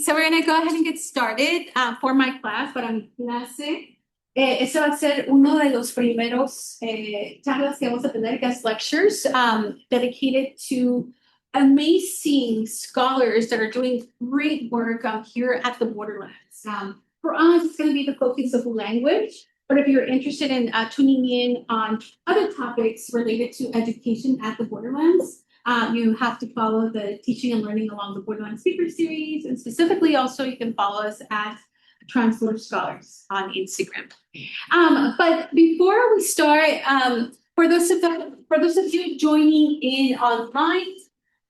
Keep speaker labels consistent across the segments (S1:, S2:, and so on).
S1: so we're going to go ahead and get started for my class, para mi clase. Este va a ser uno de los primeros charlas que vamos a tener, guest lectures, dedicated to amazing scholars that are doing great work here at the Borderlands. For us, it's going to be the focus of language, but if you're interested in tuning in on other topics related to education at the Borderlands, you have to follow the Teaching and Learning Along the Borderlands Speaker Series, and specifically also you can follow us at Translator Scholars on Instagram. But before we start, for those of you joining in online,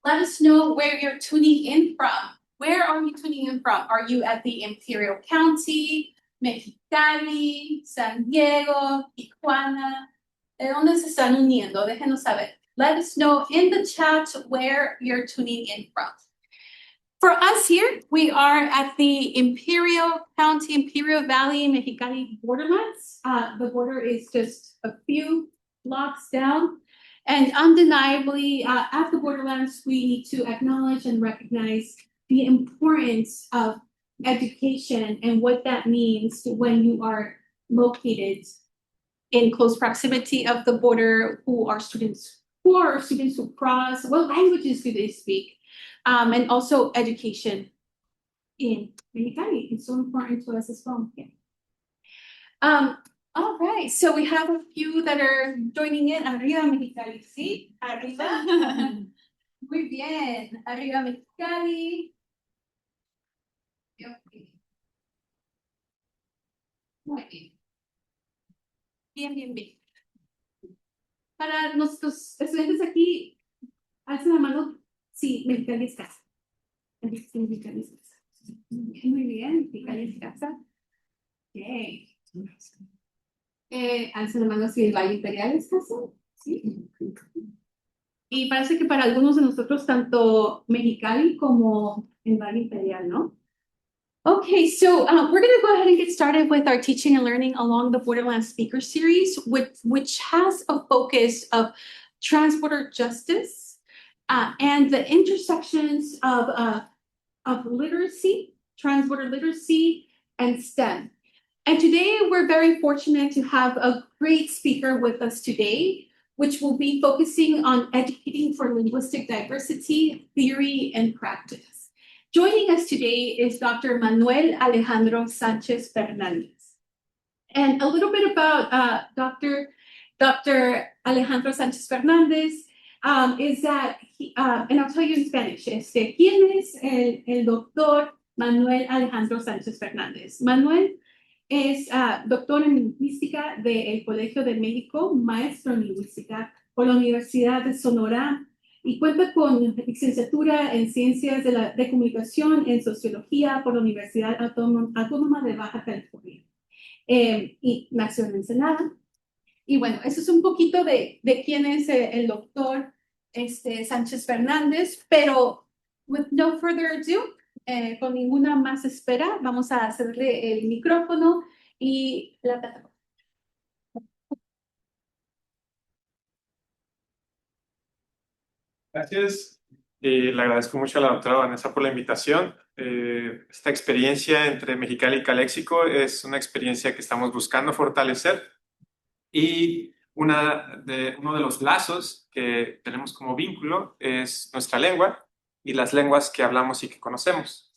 S1: let us know where you're tuning in from. Where are you tuning in from? Are you at the Imperial County, Mexicali, San Diego, Tijuana? ¿De dónde se están uniendo? Déjenos saber. Let us know in the chat where you're tuning in from. For us here, we are at the Imperial County, Imperial Valley, Mexicali Borderlands. The border is just a few blocks down. And undeniably, at the Borderlands, we need to acknowledge and recognize the importance of education and what that means when you are located in close proximity of the border, who are students who cross, what languages do they speak, and also education in Mexicali. It's so important to us as well. Yeah. All right, so we have a few that are joining in. Arriba Mexicali, sí, arriba. Muy bien, arriba Mexicali. Okay. Muy bien. Bien. Para nuestros estudiantes aquí, alcen la mano si Mexicali es casa. Sí, Mexicali es casa. Muy bien, Mexicali es casa. Okay. Alcen la mano si el Valle Imperial es casa. Sí. Y parece que para algunos de nosotros, tanto Mexicali como el Valle Imperial, ¿no? Okay, so we're going to go ahead and get started with our Teaching and Learning Along the Borderlands Speaker Series, which has a focus of transborder justice and the intersections of literacy, transborder literacy, and STEM. And today we're very fortunate to have a great speaker with us today, which will be focusing on educating for linguistic diversity, theory, and practice. Joining us today is Dr. Manuel Alejandro Sanchez Fernandez. And a little bit about Dr. Alejandro Sanchez Fernandez is that, and I'll tell you in Spanish, ¿quién es el doctor Manuel Alejandro Sánchez Fernández? Manuel es doctor en lingüística del Colegio de México, maestro en lingüística por la Universidad de Sonora, y cuenta con licenciatura en Ciencias de Comunicación en Sociología por la Universidad Autónoma de Baja California. Y nació en Ensenada. Y bueno, eso es un poquito de quién es el doctor Sánchez Fernández, pero with no further ado, con ninguna más espera, vamos a hacerle el micrófono y la plataforma.
S2: Gracias. Le agradezco mucho a la doctora Vanessa por la invitación. Esta experiencia entre Mexicali y Caléxico es una experiencia que estamos buscando fortalecer y uno de los lazos que tenemos como vínculo es nuestra lengua y las lenguas que hablamos y que conocemos.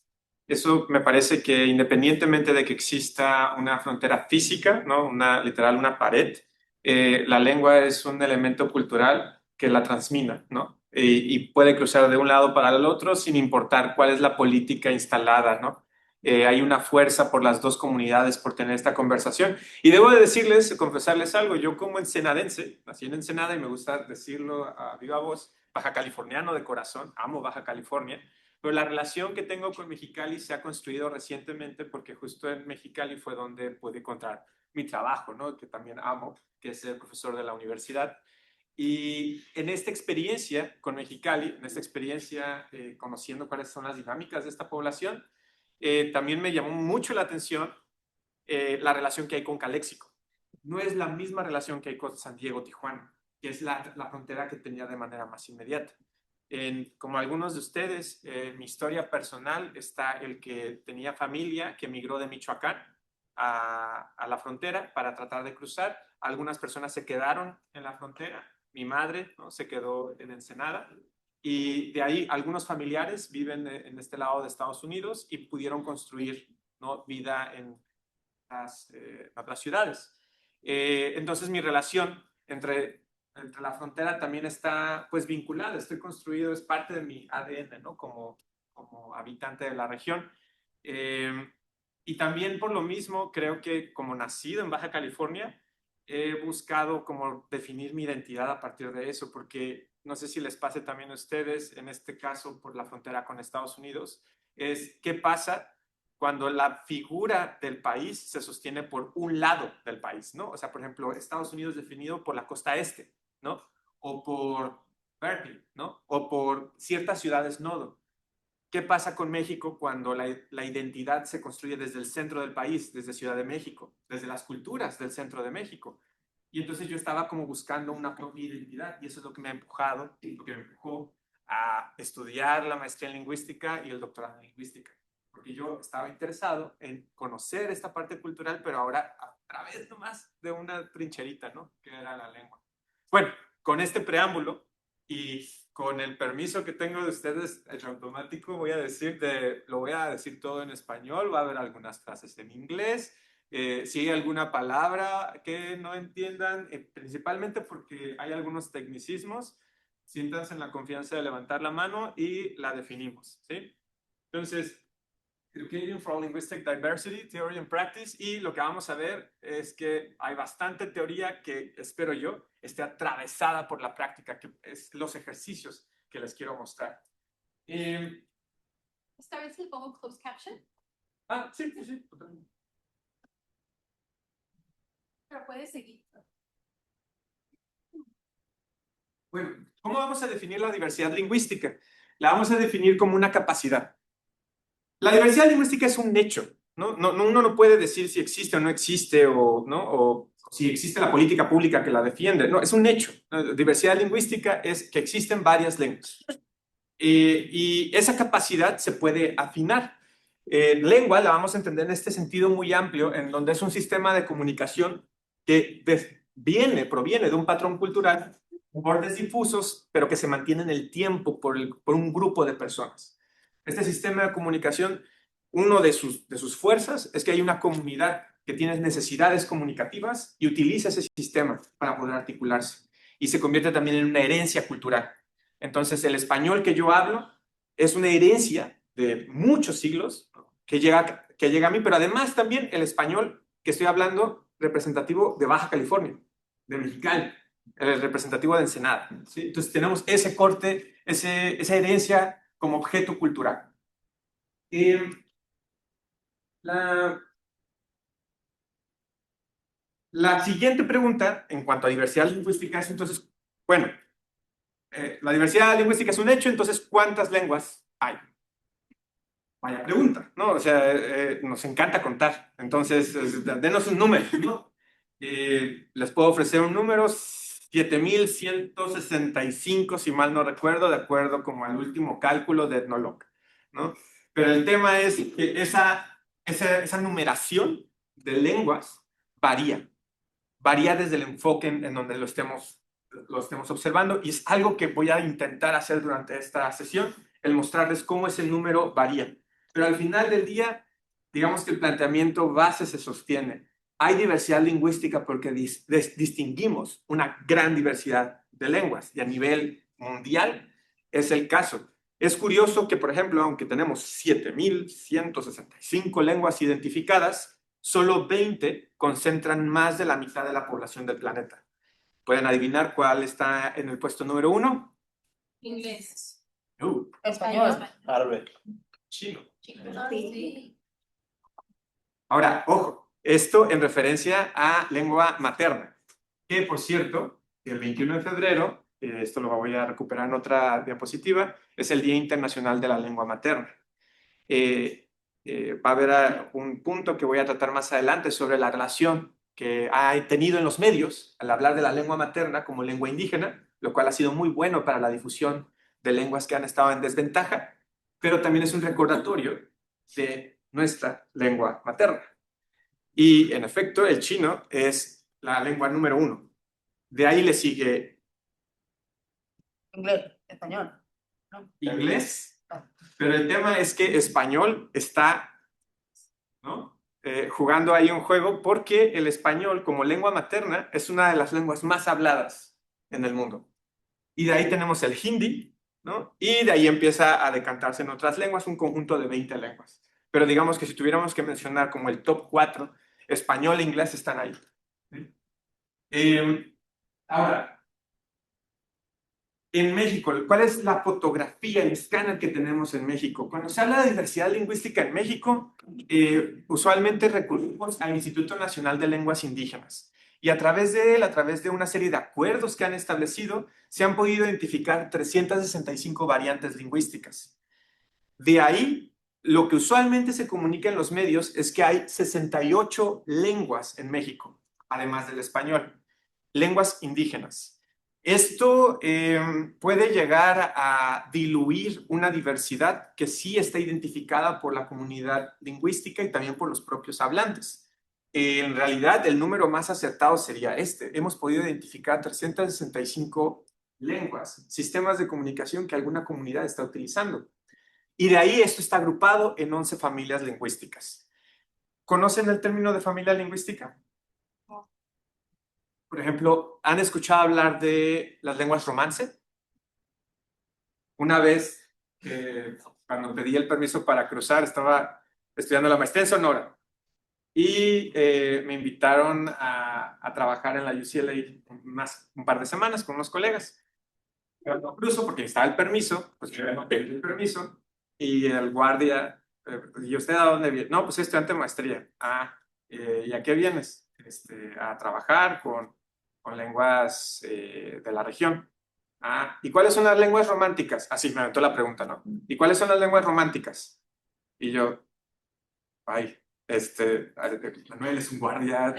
S2: Eso me parece que independientemente de que exista una frontera física, ¿no? Literal una pared, la lengua es un elemento cultural que la transmina, ¿no? Y puede cruzar de un lado para el otro sin importar cuál es la política instalada, ¿no? Hay una fuerza por las dos comunidades por tener esta conversación. Y debo de confesarles algo, yo como ensenadense, nací en Ensenada y me gusta decirlo a viva voz, baja californiano de corazón, amo Baja California, pero la relación que tengo con Mexicali se ha construido recientemente porque justo en Mexicali fue donde pude encontrar mi trabajo, ¿no? Que también amo, que es ser profesor de la universidad. Y en esta experiencia con Mexicali, en esta experiencia conociendo cuáles son las dinámicas de esta población, también me llamó mucho la atención la relación que hay con Caléxico. No es la misma relación que hay con San Diego, Tijuana, que es la frontera que tenía de manera más inmediata. Como algunos de ustedes, en mi historia personal está el que tenía familia que emigró de Michoacán a la frontera para tratar de cruzar. Algunas personas se quedaron en la frontera. Mi madre, ¿no?, se quedó en Ensenada. Y de ahí algunos familiares viven en este lado de Estados Unidos y pudieron construir, ¿no?, vida en otras ciudades. Entonces mi relación entre la frontera también está pues vinculada, estoy construido, es parte de mi ADN, ¿no?, como habitante de la región. Y también por lo mismo creo que como nacido en Baja California, he buscado como definir mi identidad a partir de eso, porque no sé si les pase también a ustedes, en este caso por la frontera con Estados Unidos, es qué pasa cuando la figura del país se sostiene por un lado del país, ¿no? O sea, por ejemplo, Estados Unidos definido por la costa este, ¿no? O por Berkeley, ¿no? O por ciertas ciudades nodo. ¿Qué pasa con México cuando la identidad se construye desde el centro del país, desde Ciudad de México, desde las culturas del centro de México? Y entonces yo estaba como buscando una propia identidad y eso es lo que me ha empujado, lo que me empujó a estudiar la maestría en lingüística y el doctorado en lingüística. Porque yo estaba interesado en conocer esta parte cultural, pero ahora a través nomás de una trincherita, ¿no?, que era la lengua. Bueno, con este preámbulo y con el permiso que tengo de ustedes, el automático, lo voy a decir todo en español, va a haber algunas frases en inglés, si hay alguna palabra que no entiendan, principalmente porque hay algunos tecnicismos, siéntanse en la confianza de levantar la mano y la definimos, ¿sí? Entonces, Educating for Linguistic Diversity, Theory and Practice, y lo que vamos a ver es que hay bastante teoría que, espero yo, esté atravesada por la práctica, que es los ejercicios que les quiero mostrar.
S1: Esta vez le pongo closed caption,
S2: Sí, sí, sí, totalmente.
S1: pero puedes seguir.
S2: Bueno, ¿cómo vamos a definir la diversidad lingüística? La vamos a definir como una capacidad. La diversidad lingüística es un hecho, ¿no? Uno no puede decir si existe o no existe, o si existe la política pública que la defiende. No, es un hecho. Diversidad lingüística es que existen varias lenguas. Y esa capacidad se puede afinar. Lengua la vamos a entender en este sentido muy amplio, en donde es un sistema de comunicación que proviene de un patrón cultural, bordes difusos, pero que se mantiene en el tiempo por un grupo de personas. Este sistema de comunicación, uno de sus fuerzas es que hay una comunidad que tiene necesidades comunicativas y utiliza ese sistema para poder articularse. Y se convierte también en una herencia cultural. Entonces, el español que yo hablo es una herencia de muchos siglos que llega a mí, pero además también el español que estoy hablando representativo de Baja California, de Mexicali, el representativo de Ensenada, ¿sí? Entonces tenemos ese corte, esa herencia como objeto cultural. La siguiente pregunta en cuanto a diversidad lingüística es entonces, bueno, la diversidad lingüística es un hecho, entonces, ¿cuántas lenguas hay? Vaya pregunta, ¿no? O sea, nos encanta contar, entonces, denos un número, ¿no? Les puedo ofrecer un número, 7,165, si mal no recuerdo, de acuerdo como al último cálculo de Ethnologue, ¿no? Pero el tema es que esa numeración de lenguas varía desde el enfoque en donde lo estemos observando, y es algo que voy a intentar hacer durante esta sesión, el mostrarles cómo ese número varía. Pero al final del día, digamos que el planteamiento base se sostiene. Hay diversidad lingüística porque distinguimos una gran diversidad de lenguas, y a nivel mundial es el caso. Es curioso que, por ejemplo, aunque tenemos 7,165 lenguas identificadas, solo 20 concentran más de la mitad de la población del planeta. ¿Pueden adivinar cuál está en el puesto número 1?
S1: Inglés.
S3: Español.
S4: Árabe.
S2: Chino.
S1: Sí.
S2: Ahora, ojo, esto en referencia a lengua materna, que por cierto, el 21 de febrero, esto lo voy a recuperar en otra diapositiva, es el Día Internacional de la Lengua Materna. Va a haber un punto que voy a tratar más adelante sobre la relación que ha tenido en los medios al hablar de la lengua materna como lengua indígena, lo cual ha sido muy bueno para la difusión de lenguas que han estado en desventaja, pero también es un recordatorio de nuestra lengua materna. Y en efecto, el chino es la lengua número 1. De ahí le sigue
S3: Inglés, español. ¿No?
S2: inglés, pero el tema es que español está, ¿no? Jugando ahí un juego porque el español como lengua materna es una de las lenguas más habladas en el mundo. Y de ahí tenemos el hindi, ¿no? Y de ahí empieza a decantarse en otras lenguas, un conjunto de 20 lenguas. Pero digamos que si tuviéramos que mencionar como el top 4, español e inglés están ahí. ¿Sí? Ahora, en México, ¿cuál es la fotografía, el escáner que tenemos en México? Cuando se habla de diversidad lingüística en México, usualmente recurrimos al Instituto Nacional de Lenguas Indígenas. Y a través de él, a través de una serie de acuerdos que han establecido, se han podido identificar 365 variantes lingüísticas. De ahí, lo que usualmente se comunica en los medios es que hay 68 lenguas en México, además del español, lenguas indígenas. Esto puede llegar a diluir una diversidad que sí está identificada por la comunidad lingüística y también por los propios hablantes. En realidad, el número más acertado sería este. Hemos podido identificar 365 lenguas, sistemas de comunicación que alguna comunidad está utilizando. Y de ahí esto está agrupado en 11 familias lingüísticas. ¿Conocen el término de familia lingüística? Por ejemplo, ¿han escuchado hablar de las lenguas romance? Una vez, cuando pedí el permiso para cruzar, estaba estudiando la maestría en Sonora y me invitaron a trabajar en la UCLA un par de semanas con unos colegas. Pero no cruzo porque estaba el permiso, pues yo no pedí el permiso y el guardia, ¿y usted a dónde viene? No, pues soy estudiante de maestría. Ah, ¿y a qué vienes? A trabajar con lenguas de la región. Ah, ¿y cuáles son las lenguas románticas? Así me aventó la pregunta, ¿no? ¿Y cuáles son las lenguas románticas? Y yo, ay, Manuel es un guardia.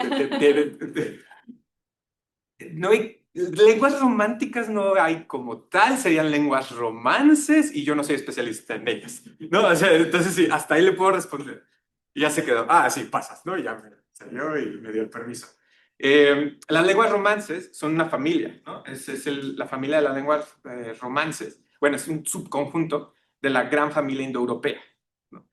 S2: No hay, lenguas románticas no hay como tal, serían lenguas romances y yo no soy especialista en ellas. No, o sea, entonces sí, hasta ahí le puedo responder. Y ya se quedó, ah, sí, pasas, ¿no? Y ya me salió y me dio el permiso. Las lenguas romances son una familia, ¿no? La familia de las lenguas romances. Bueno, es un subconjunto de la gran familia indoeuropea, ¿no?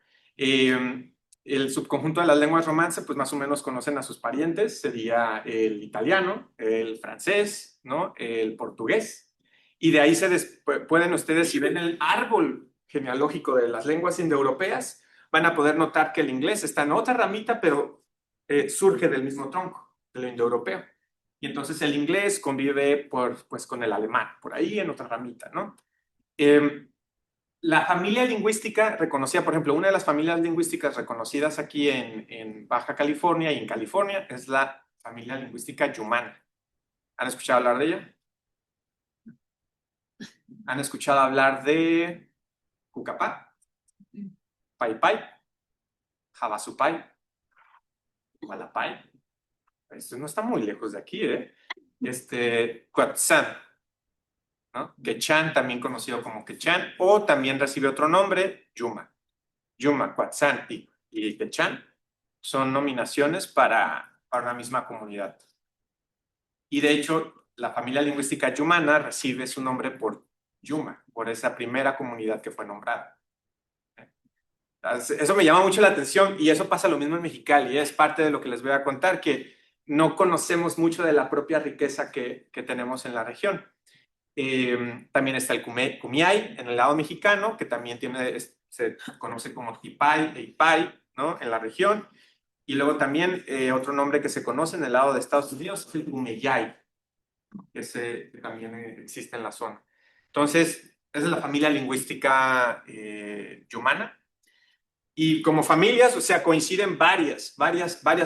S2: El subconjunto de las lenguas romance, pues más o menos conocen a sus parientes, sería el italiano, el francés, ¿no? El portugués. Y de ahí pueden ustedes, si ven el árbol genealógico de las lenguas indoeuropeas, van a poder notar que el inglés está en otra ramita, pero surge del mismo tronco, de lo indoeuropeo. Y entonces el inglés convive pues, con el alemán, por ahí en otra ramita, ¿no? La familia lingüística reconocida, por ejemplo, una de las familias lingüísticas reconocidas aquí en Baja California y en California es la familia lingüística Yumana. ¿Han escuchado hablar de ella? ¿Han escuchado hablar de Cucapá, Paipai, Javasupay, Hualapay? Esto no está muy lejos de aquí, ¿eh? Coatzán, ¿no? Quechán, también conocido como Quechán, o también recibe otro nombre, Yuma. Yuma, Coatzán y Quechán son nominaciones para una misma comunidad. Y de hecho, la familia lingüística yumana recibe su nombre por Yuma, por esa primera comunidad que fue nombrada. Eso me llama mucho la atención y eso pasa lo mismo en Mexicali. Es parte de lo que les voy a contar, que no conocemos mucho de la propia riqueza que tenemos en la región. También está el Kumiai en el lado mexicano, que también se conoce como Tipay e Ipay, ¿no? En la región. Y luego también otro nombre que se conoce en el lado de Estados Unidos es el Umeyay, que también existe en la zona. Entonces, esa es la familia lingüística yumana. Y como familias, o sea, coinciden varias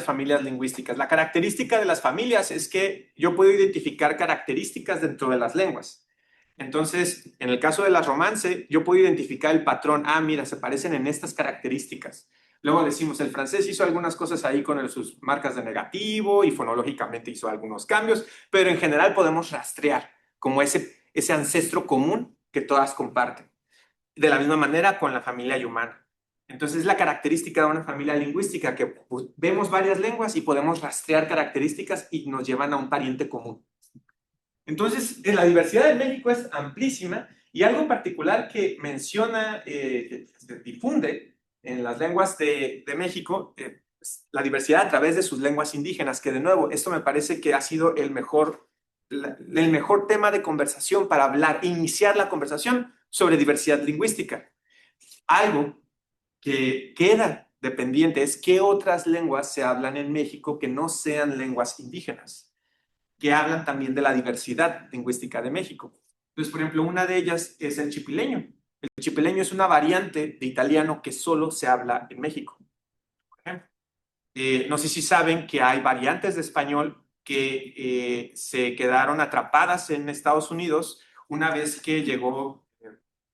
S2: familias lingüísticas. La característica de las familias es que yo puedo identificar características dentro de las lenguas. Entonces, en el caso de las romance, yo puedo identificar el patrón. Ah, mira, se parecen en estas características. Luego decimos, el francés hizo algunas cosas ahí con sus marcas de negativo y fonológicamente hizo algunos cambios, pero en general podemos rastrear como ese ancestro común que todas comparten. De la misma manera con la familia Yumana. Entonces, es la característica de una familia lingüística que pues, vemos varias lenguas y podemos rastrear características y nos llevan a un pariente común. Entonces, la diversidad de México es amplísima y algo en particular que menciona, que se difunde en las lenguas de México, pues, la diversidad a través de sus lenguas indígenas, que de nuevo, esto me parece que ha sido el mejor tema de conversación para hablar, iniciar la conversación sobre diversidad lingüística. Algo que queda dependiente es qué otras lenguas se hablan en México que no sean lenguas indígenas, que hablan también de la diversidad lingüística de México. Entonces, por ejemplo, una de ellas es el chipileño. El chipileño es una variante de italiano que solo se habla en México. Por ejemplo, no sé si saben que hay variantes de español que se quedaron atrapadas en Estados Unidos una vez que llegó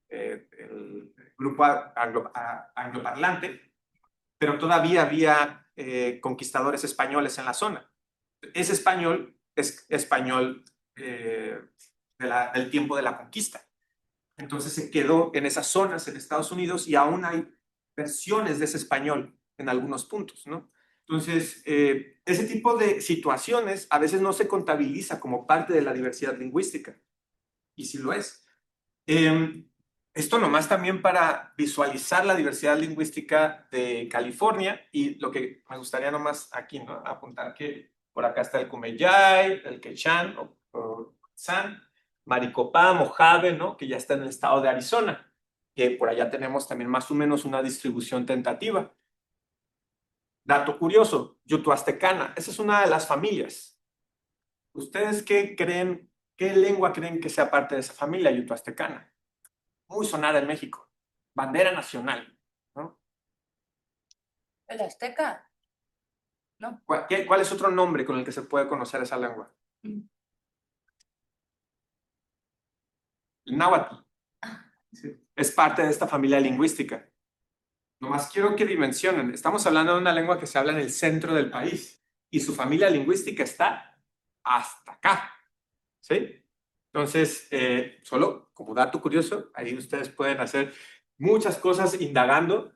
S2: el grupo angloparlante, pero todavía había conquistadores españoles en la zona. Ese español es español del tiempo de la conquista. Entonces se quedó en esas zonas en Estados Unidos y aún hay versiones de ese español en algunos puntos, ¿no? Entonces, ese tipo de situaciones a veces no se contabiliza como parte de la diversidad lingüística, y sí lo es. Esto nomás también para visualizar la diversidad lingüística de California, y lo que me gustaría nomás aquí, ¿no? Apuntar que por acá está el Cumeyay, el Quechán o San, Maricopá, Mojave, ¿no? Que ya está en el estado de Arizona, que por allá tenemos también más o menos una distribución tentativa. Dato curioso, Yutuastecana, esa es una de las familias. ¿Ustedes qué creen, qué lengua creen que sea parte de esa familia Yutuastecana? Muy sonada en México, bandera nacional, ¿no?
S3: ¿El azteca? No.
S2: ¿Cuál es otro nombre con el que se puede conocer esa lengua? El náhuatl. Sí. Es parte de esta familia lingüística. Nomás quiero que dimensionen, estamos hablando de una lengua que se habla en el centro del país y su familia lingüística está hasta acá, ¿sí? Entonces, solo como dato curioso, ahí ustedes pueden hacer muchas cosas indagando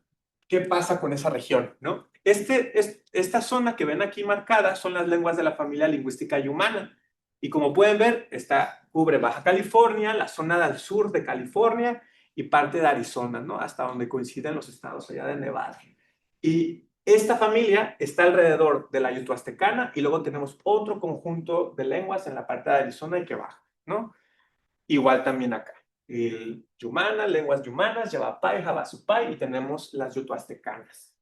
S2: qué pasa con esa región, ¿no? Esta zona que ven aquí marcada son las lenguas de la familia lingüística yumana. Y como pueden ver, cubre Baja California, la zona del sur de California y parte de Arizona, ¿no? Hasta donde coinciden los estados allá de Nevada. Y esta familia está alrededor de la yutuastecana y luego tenemos otro conjunto de lenguas en la parte de Arizona y que baja, ¿no? Igual también acá. El Yumana, lenguas yumanas, Yavapay, Javasupay y tenemos las yutuastecanas.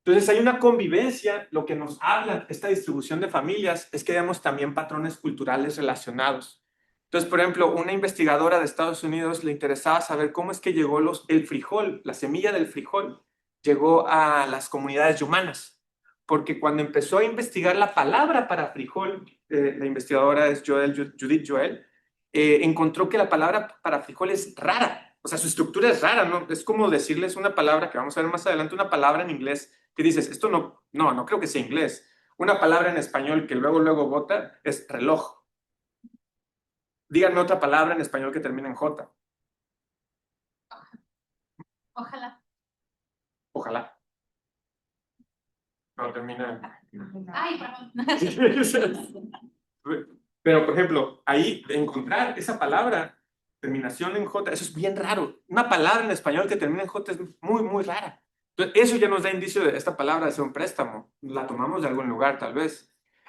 S2: Entonces hay una convivencia, lo que nos habla esta distribución de familias es que vemos también patrones culturales relacionados. Entonces, por ejemplo, una investigadora de Estados Unidos le interesaba saber cómo es que llegó el frijol, la semilla del frijol, llegó a las comunidades yumanas. Porque cuando empezó a investigar la palabra para frijol, la investigadora es Judith Joel, encontró que la palabra para frijol es rara. O sea, su estructura es rara, ¿no? Es como decirles una palabra que vamos a ver más adelante, una palabra en inglés que dices, esto no creo que sea inglés. Una palabra en español que luego bota es reloj. Díganme otra palabra en español que termine en J.
S1: Ojalá.
S2: Ojalá. No termina en...
S1: Ay, perdón.
S2: Pero, por ejemplo, ahí encontrar esa palabra, terminación en J, eso es bien raro. Una palabra en español que termina en J es muy rara. Entonces, eso ya nos da indicio de esta palabra de ser un préstamo. La tomamos de algún lugar, tal vez.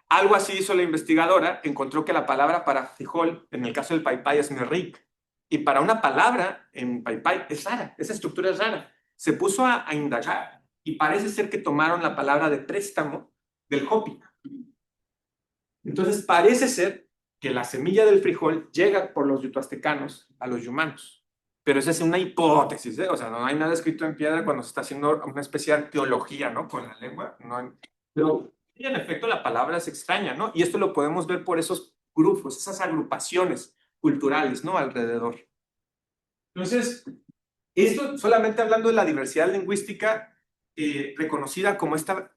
S2: Algo así hizo la investigadora, encontró que la palabra para frijol, en el caso del paypay, es merrick. Y para una palabra en paypay es rara, esa estructura es rara. Se puso a indagar y parece ser que tomaron la palabra de préstamo del hopi. Entonces parece ser que la semilla del frijol llega por los yutuastecanos a los yumanos. Pero esa es una hipótesis, ¿eh? O sea, no hay nada escrito en piedra cuando se está haciendo una especie de arqueología, ¿no? Con la lengua. No, pero en efecto la palabra es extraña, ¿no? Y esto lo podemos ver por esos grupos, esas agrupaciones culturales, ¿no? Alrededor. Entonces, esto solamente hablando de la diversidad lingüística reconocida como esta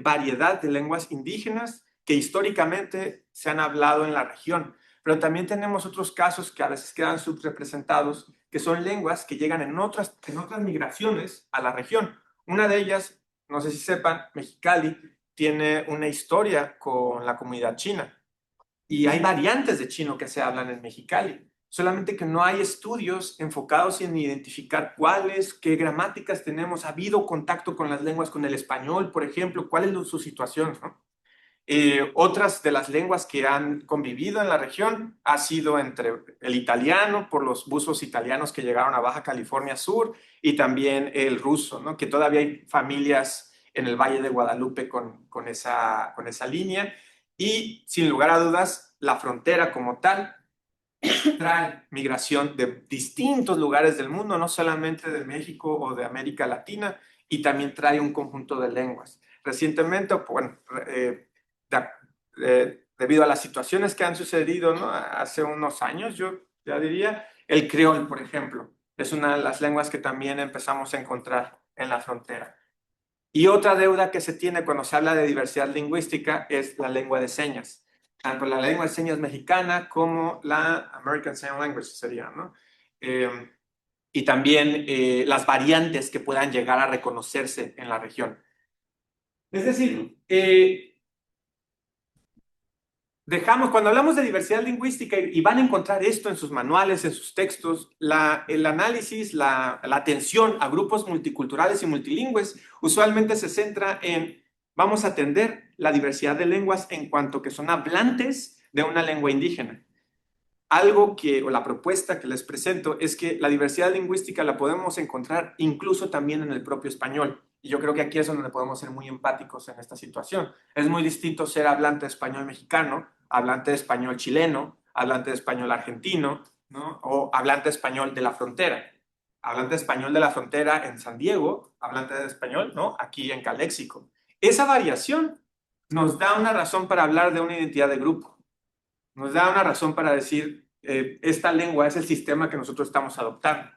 S2: variedad de lenguas indígenas que históricamente se han hablado en la región. pero también tenemos otros casos que a veces quedan subrepresentados, que son lenguas que llegan en otras migraciones a la región. Una de ellas, no sé si sepan, Mexicali tiene una historia con la comunidad china y hay variantes de chino que se hablan en Mexicali, solamente que no hay estudios enfocados en identificar cuáles, qué gramáticas tenemos, ha habido contacto con las lenguas, con el español, por ejemplo, cuál es su situación, ¿no? Otras de las lenguas que han convivido en la región ha sido entre el italiano, por los buzos italianos que llegaron a Baja California Sur, y también el ruso, ¿no? Que todavía hay familias en el Valle de Guadalupe con esa línea. Y sin lugar a dudas, la frontera como tal trae migración de distintos lugares del mundo, no solamente de México o de América Latina, y también trae un conjunto de lenguas. Recientemente, bueno, debido a las situaciones que han sucedido, ¿no? Hace unos años, yo ya diría, el creol, por ejemplo, es una de las lenguas que también empezamos a encontrar en la frontera. Y otra deuda que se tiene cuando se habla de diversidad lingüística es la lengua de señas, tanto la lengua de señas mexicana como la American Sign Language sería, ¿no? Y también las variantes que puedan llegar a reconocerse en la región. Es decir, cuando hablamos de diversidad lingüística, y van a encontrar esto en sus manuales, en sus textos, el análisis, la atención a grupos multiculturales y multilingües usualmente se centra en, vamos a atender la diversidad de lenguas en cuanto que son hablantes de una lengua indígena. O la propuesta que les presento es que la diversidad lingüística la podemos encontrar incluso también en el propio español. Y yo creo que aquí es donde podemos ser muy empáticos en esta situación. Es muy distinto ser hablante de español mexicano, hablante de español chileno, hablante de español argentino, ¿no? O hablante de español de la frontera. Hablante de español de la frontera en San Diego, hablante de español, ¿no? Aquí en Caléxico. Esa variación nos da una razón para hablar de una identidad de grupo. Nos da una razón para decir, esta lengua es el sistema que nosotros estamos adoptando.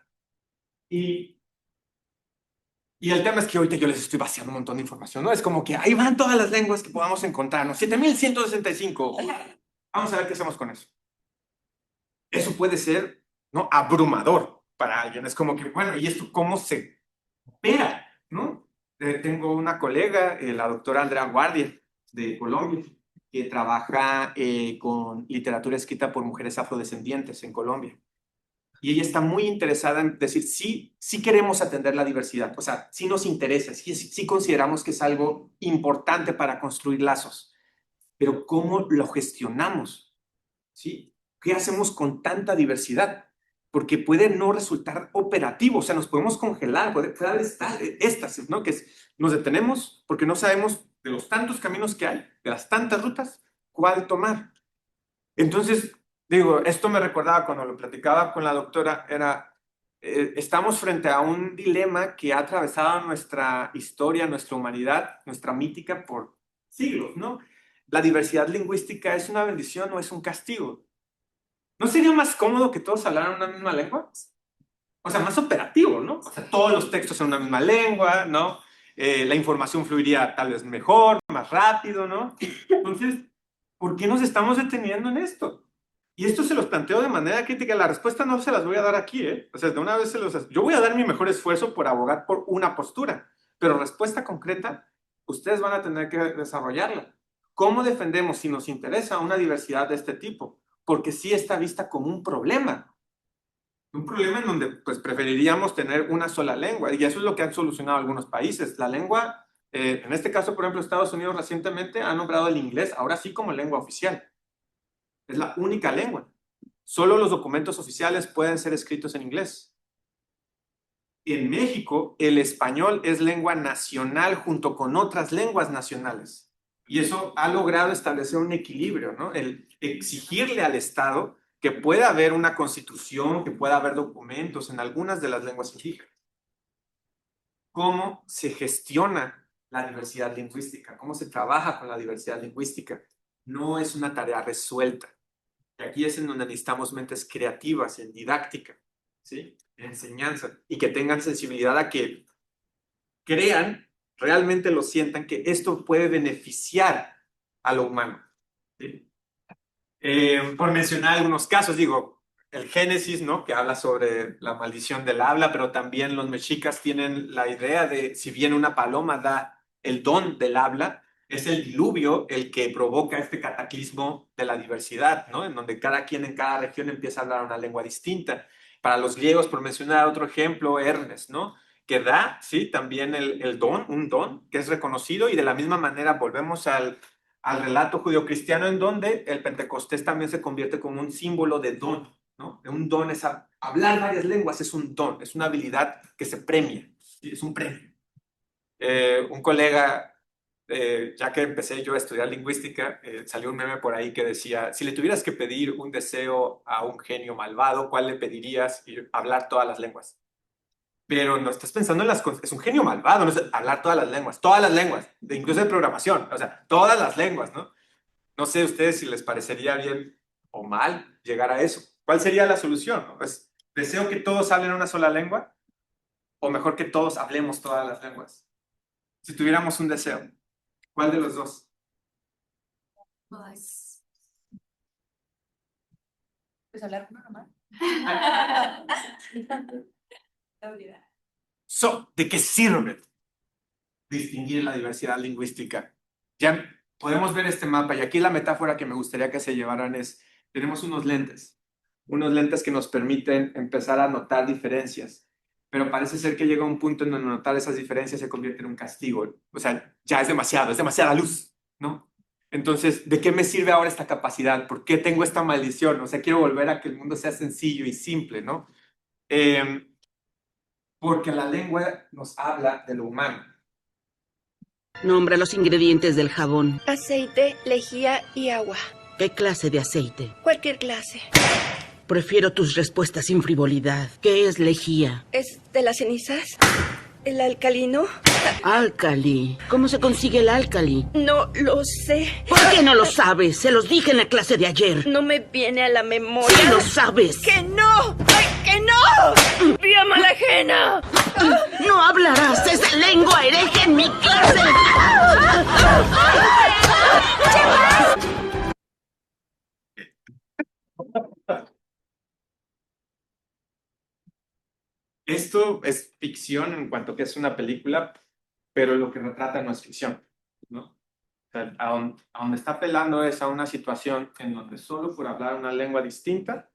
S2: Y el tema es que ahorita yo les estoy vaciando un montón de información, ¿no? Es como que ahí van todas las lenguas que podamos encontrar, ¿no? 7165. Vamos a ver qué hacemos con eso. Eso puede ser, ¿no? Abrumador para alguien. Es como que, bueno, ¿y esto cómo se opera, ¿no? Tengo una colega, la doctora Andrea Guardia, de Colombia, que trabaja con literatura escrita por mujeres afrodescendientes en Colombia. Y ella está muy interesada en decir, sí, sí queremos atender la diversidad, o sea, sí nos interesa, sí consideramos que es algo importante para construir lazos, pero ¿cómo lo gestionamos? ¿Sí? ¿Qué hacemos con tanta diversidad? Porque puede no resultar operativo, o sea, nos podemos congelar, puede haber éxtasis, ¿no? Nos detenemos porque no sabemos de los tantos caminos que hay, de las tantas rutas, cuál tomar. Entonces, digo, esto me recordaba cuando lo platicaba con la doctora, estamos frente a un dilema que ha atravesado nuestra historia, nuestra humanidad, nuestra mítica por siglos, ¿no? ¿La diversidad lingüística es una bendición o es un castigo? ¿No sería más cómodo que todos hablaran una misma lengua? O sea, más operativo, ¿no? O sea, todos los textos en una misma lengua, ¿no? La información fluiría tal vez mejor, más rápido, ¿no? Entonces, ¿por qué nos estamos deteniendo en esto? Y esto se los planteo de manera crítica. La respuesta no se las voy a dar aquí, ¿eh? O sea, de una vez yo voy a dar mi mejor esfuerzo por abogar por una postura, pero respuesta concreta, ustedes van a tener que desarrollarla. ¿Cómo defendemos, si nos interesa, una diversidad de este tipo? Porque sí está vista como un problema en donde pues preferiríamos tener una sola lengua, y eso es lo que han solucionado algunos países. La lengua, en este caso, por ejemplo, Estados Unidos recientemente ha nombrado el inglés ahora sí como lengua oficial. Es la única lengua. Solo los documentos oficiales pueden ser escritos en inglés. En México, el español es lengua nacional junto con otras lenguas nacionales. Y eso ha logrado establecer un equilibrio, ¿no? El exigirle al Estado que pueda haber una constitución, que pueda haber documentos en algunas de las lenguas indígenas. ¿Cómo se gestiona la diversidad lingüística? ¿Cómo se trabaja con la diversidad lingüística? No es una tarea resuelta. Y aquí es en donde necesitamos mentes creativas en didáctica, ¿sí? En enseñanza, y que tengan sensibilidad a que crean, realmente lo sientan, que esto puede beneficiar a lo humano, ¿sí? Por mencionar algunos casos, digo, el Génesis, ¿no? Que habla sobre la maldición del habla, pero también los mexicas tienen la idea de, si bien una paloma da el don del habla, es el diluvio el que provoca este cataclismo de la diversidad, ¿no? En donde cada quien en cada región empieza a hablar una lengua distinta. Para los griegos, por mencionar otro ejemplo, Hermes, ¿no? Que da, sí, también el don, un don que es reconocido, y de la misma manera volvemos al relato judio-cristiano, en donde el Pentecostés también se convierte como un símbolo de don, ¿no? Un don es hablar varias lenguas, es un don, es una habilidad que se premia, ¿sí? Es un premio. Un colega, ya que empecé yo a estudiar lingüística, salió un meme por ahí que decía, si le tuvieras que pedir un deseo a un genio malvado, ¿cuál le pedirías? Y hablar todas las lenguas. Pero no estás pensando en las cosas, es un genio malvado, no es hablar todas las lenguas, incluso de programación, o sea, todas las lenguas, ¿no? No sé ustedes si les parecería bien o mal llegar a eso. ¿Cuál sería la solución? ¿No? Pues, ¿deseo que todos hablen una sola lengua? ¿O mejor que todos hablemos todas las lenguas? Si tuviéramos un deseo, ¿cuál de los dos?
S3: Pues hablar uno nomás.
S2: ¿De qué sirve distinguir la diversidad lingüística? Ya podemos ver este mapa, y aquí la metáfora que me gustaría que se llevaran es, tenemos unos lentes que nos permiten empezar a notar diferencias, pero parece ser que llega un punto en donde notar esas diferencias se convierte en un castigo, o sea, ya es demasiada luz, ¿no? Entonces, ¿de qué me sirve ahora esta capacidad? ¿Por qué tengo esta maldición? O sea, quiero volver a que el mundo sea sencillo y simple, ¿no? Porque la lengua nos habla de lo humano.
S4: Nombra los ingredientes del jabón.
S5: Aceite, lejía y agua.
S4: ¿Qué clase de aceite?
S5: Cualquier clase.
S4: Prefiero tus respuestas sin frivolidad. ¿Qué es lejía?
S5: ¿Es de las cenizas? ¿El alcalino?
S4: Álcali. ¿Cómo se consigue el álcali?
S5: No lo sé.
S4: ¿Por qué no lo sabes? Se los dije en la clase de ayer.
S5: No me viene a la memoria.
S4: ¡Sí lo sabes!
S5: ¡Que no! ¡Ay, que no! ¡Vía mala ajena!
S4: ¡No hablarás esa lengua hereje en mi clase!
S2: Esto es ficción en cuanto que es una película, pero lo que retrata no es ficción, ¿no? O sea, a donde está apelando es a una situación en donde solo por hablar una lengua distinta,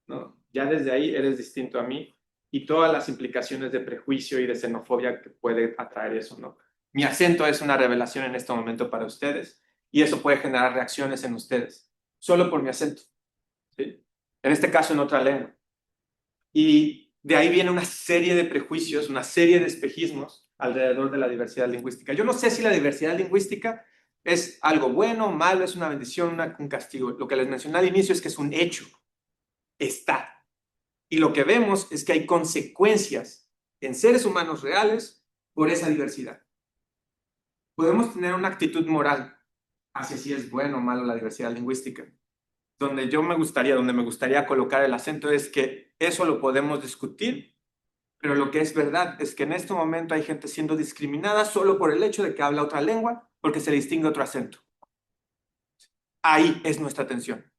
S2: ¿no? Ya desde ahí eres distinto a mí, y todas las implicaciones de prejuicio y de xenofobia que puede atraer eso, ¿no? Mi acento es una revelación en este momento para ustedes, y eso puede generar reacciones en ustedes, solo por mi acento, ¿sí? En este caso en otra lengua. Y de ahí viene una serie de prejuicios, una serie de espejismos alrededor de la diversidad lingüística. Yo no sé si la diversidad lingüística es algo bueno, malo, es una bendición, un castigo. Lo que les mencioné al inicio es que es un hecho. Está. Y lo que vemos es que hay consecuencias en seres humanos reales por esa diversidad. Podemos tener una actitud moral hacia si es bueno o malo la diversidad lingüística. Donde me gustaría colocar el acento es que eso lo podemos discutir, pero lo que es verdad es que en este momento hay gente siendo discriminada solo por el hecho de que habla otra lengua, porque se le distingue otro acento. Ahí es nuestra atención.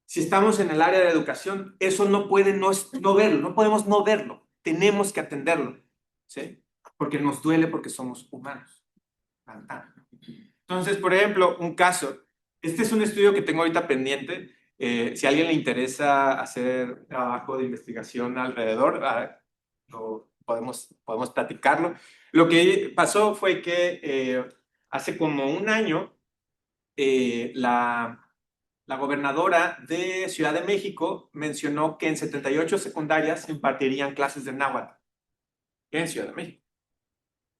S2: Si estamos en el área de educación, eso no puede no verlo, no podemos no verlo, tenemos que atenderlo, ¿sí? Porque nos duele, porque somos humanos. Entonces, por ejemplo, un caso, este es un estudio que tengo ahorita pendiente. Si a alguien le interesa hacer trabajo de investigación alrededor, podemos platicarlo. Lo que pasó fue que hace como un año la gobernadora de Ciudad de México mencionó que en 78 secundarias impartirían clases de náhuatl en Ciudad de México.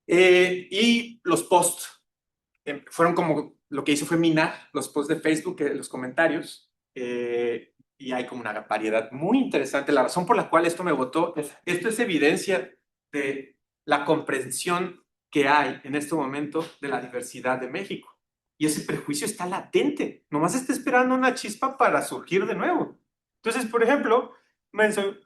S2: Y los posts fueron como, lo que hizo fue minar los posts de Facebook, los comentarios, y hay como una variedad muy interesante. La razón por la cual esto me votó, esto es evidencia de la comprensión que hay en este momento de la diversidad de México. Y ese prejuicio está latente, nomás está esperando una chispa para surgir de nuevo. Entonces, por ejemplo,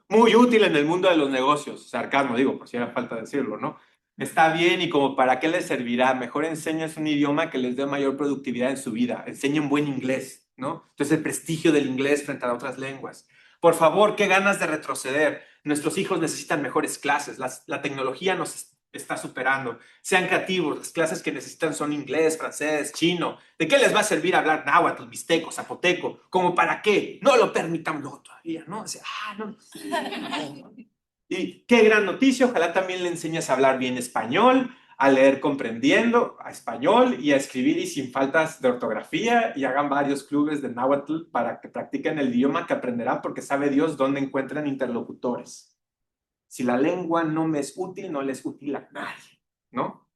S2: muy útil en el mundo de los negocios, sarcasmo digo, por si era falta decirlo, ¿no? Está bien, y como para qué les servirá, mejor enseñas un idioma que les dé mayor productividad en su vida, enseñen buen inglés, ¿no? Entonces el prestigio del inglés frente a otras lenguas. Por favor, qué ganas de retroceder. Nuestros hijos necesitan mejores clases. La tecnología nos está superando. Sean creativos. Las clases que necesitan son inglés, francés, chino. ¿De qué les va a servir hablar náhuatl, mixteco, zapoteco? ¿Cómo para qué? No lo permitamos no, todavía, ¿no? O sea, no. Y qué gran noticia. Ojalá también le enseñes a hablar bien español, a leer comprendiendo a español y a escribir y sin faltas de ortografía, y hagan varios clubes de náhuatl para que practiquen el idioma que aprenderán, porque sabe Dios dónde encuentran interlocutores. Si la lengua no me es útil, no le es útil a nadie, ¿no?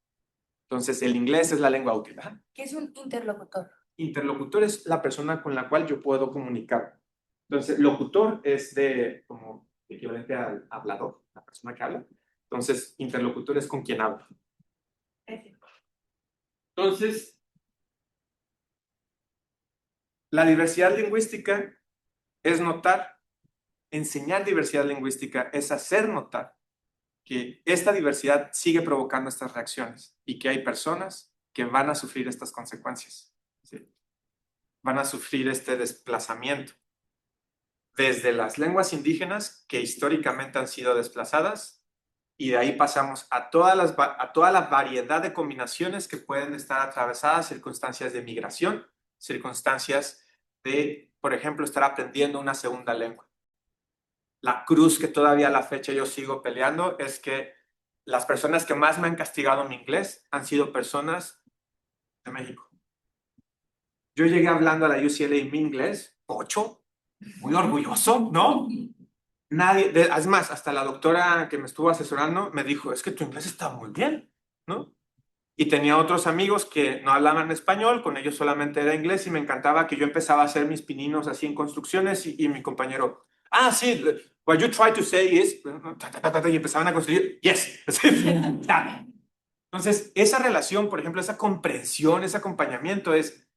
S2: Entonces el inglés es la lengua útil, ¿verdad?
S3: ¿Qué es un interlocutor?
S2: Interlocutor es la persona con la cual yo puedo comunicar. Entonces locutor es de como equivalente al hablador, la persona que habla. Entonces interlocutor es con quien habla. Entonces, la diversidad lingüística es notar, enseñar diversidad lingüística es hacer notar que esta diversidad sigue provocando estas reacciones y que hay personas que van a sufrir estas consecuencias, ¿sí? Van a sufrir este desplazamiento. Desde las lenguas indígenas, que históricamente han sido desplazadas, y de ahí pasamos a toda la variedad de combinaciones que pueden estar atravesadas, circunstancias de migración, circunstancias de, por ejemplo, estar aprendiendo una segunda lengua. La cruz que todavía a la fecha yo sigo peleando es que las personas que más me han castigado mi inglés han sido personas de México. Yo llegué hablando a la UCLA mi inglés, 8, muy orgulloso, ¿no? Nadie, es más, hasta la doctora que me estuvo asesorando me dijo, es que tu inglés está muy bien, ¿no? Y tenía otros amigos que no hablaban español, con ellos solamente era inglés, y me encantaba que yo empezaba a hacer mis pininos así en construcciones, y mi compañero, sí, what you try to say is, y empezaban a construir, yes. Entonces, esa relación, por ejemplo, esa comprensión, ese acompañamiento es,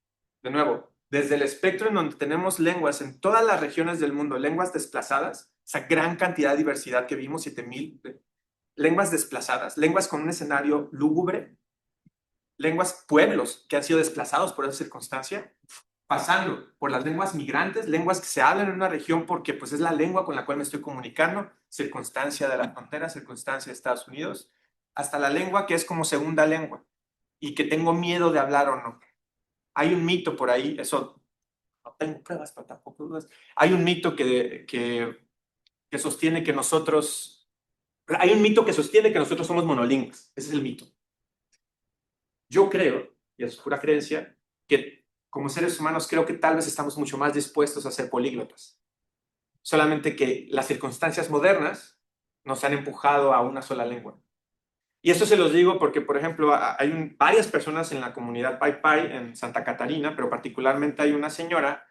S2: de nuevo, desde el espectro en donde tenemos lenguas en todas las regiones del mundo, lenguas desplazadas, esa gran cantidad de diversidad que vimos, 7,000 lenguas desplazadas, lenguas con un escenario lúgubre, lenguas, pueblos que han sido desplazados por esa circunstancia, pasando por las lenguas migrantes, lenguas que se hablan en una región porque pues es la lengua con la cual me estoy comunicando, circunstancia de la frontera, circunstancia de Estados Unidos, hasta la lengua que es como segunda lengua y que tengo miedo de hablar o no. Hay un mito por ahí, eso no tengo pruebas, pero tampoco dudas. Hay un mito que sostiene que nosotros, somos monolingües. Ese es el mito. Yo creo, y es pura creencia, que como seres humanos creo que tal vez estamos mucho más dispuestos a ser políglotas. Solamente que las circunstancias modernas nos han empujado a una sola lengua. Y esto se los digo porque, por ejemplo, hay varias personas en la comunidad Pai Pai en Santa Catarina, pero particularmente hay una señora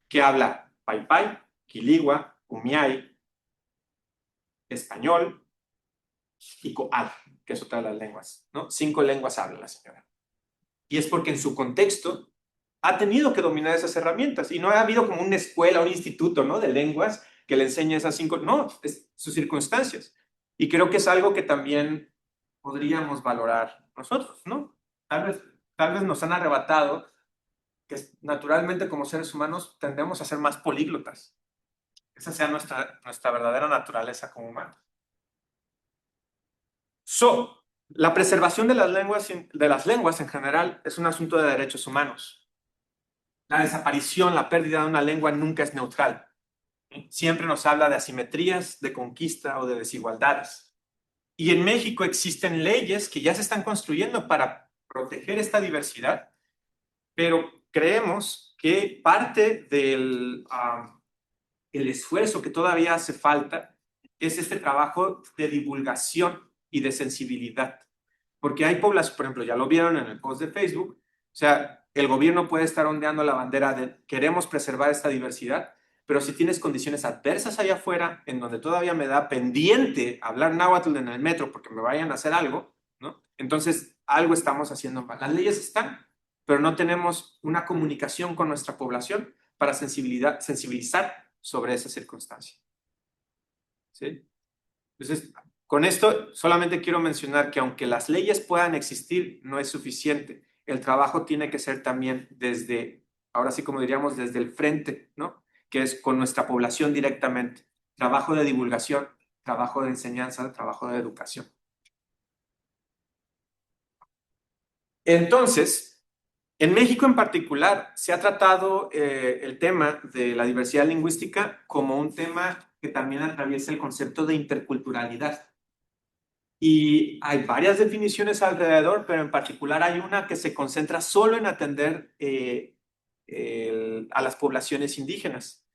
S2: que habla Pai Pai, Quiligua, Umiay, español y Coal, que es otra de las lenguas, ¿no? 5 lenguas habla la señora. Y es porque en su contexto ha tenido que dominar esas herramientas y no ha habido como una escuela, un instituto, ¿no?, de lenguas que le enseñe esas 5, no, es sus circunstancias. Y creo que es algo que también podríamos valorar nosotros, ¿no? Tal vez nos han arrebatado que naturalmente como seres humanos tendemos a ser más políglotas. Esa sea nuestra verdadera naturaleza como humanos. La preservación de las lenguas en general es un asunto de derechos humanos. La desaparición, la pérdida de una lengua nunca es neutral. Siempre nos habla de asimetrías, de conquista o de desigualdades. Y en México existen leyes que ya se están construyendo para proteger esta diversidad, pero creemos que parte del el esfuerzo que todavía hace falta es este trabajo de divulgación y de sensibilidad. Porque hay poblaciones, por ejemplo, ya lo vieron en el post de Facebook, o sea, el gobierno puede estar ondeando la bandera de queremos preservar esta diversidad, pero si tienes condiciones adversas allá afuera, en donde todavía me da pendiente hablar náhuatl en el metro porque me vayan a hacer algo, ¿no? Entonces, algo estamos haciendo mal. Las leyes están, pero no tenemos una comunicación con nuestra población para sensibilizar sobre esa circunstancia. ¿Sí? Entonces, con esto solamente quiero mencionar que aunque las leyes puedan existir, no es suficiente. El trabajo tiene que ser también desde ahora sí como diríamos desde el frente, ¿no? Que es con nuestra población directamente. Trabajo de divulgación, trabajo de enseñanza, trabajo de educación. Entonces, en México en particular se ha tratado el tema de la diversidad lingüística como un tema que también atraviesa el concepto de interculturalidad. Y hay varias definiciones alrededor, pero en particular hay una que se concentra solo en atender a las poblaciones indígenas.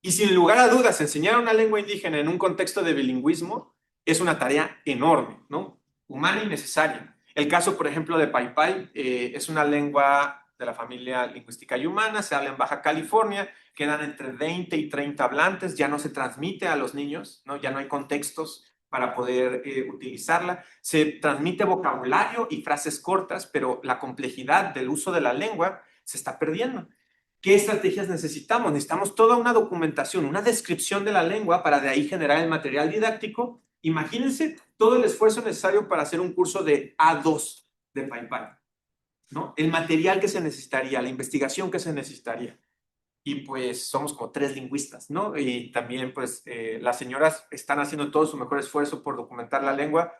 S2: Y sin lugar a dudas, enseñar una lengua indígena en un contexto de bilingüismo es una tarea enorme, ¿no? Humana y necesaria. El caso, por ejemplo, de Paipai es una lengua de la familia lingüística y humana, se habla en Baja California, quedan entre 20 y 30 hablantes, ya no se transmite a los niños, ¿no? Ya no hay contextos para poder utilizarla. Se transmite vocabulario y frases cortas, pero la complejidad del uso de la lengua se está perdiendo. ¿Qué estrategias necesitamos? Necesitamos toda una documentación, una descripción de la lengua para de ahí generar el material didáctico. Imagínense todo el esfuerzo necesario para hacer un curso de A2 de Paipai, ¿no? El material que se necesitaría, la investigación que se necesitaría. Y pues somos como 3 lingüistas, ¿no? Y también pues las señoras están haciendo todo su mejor esfuerzo por documentar la lengua,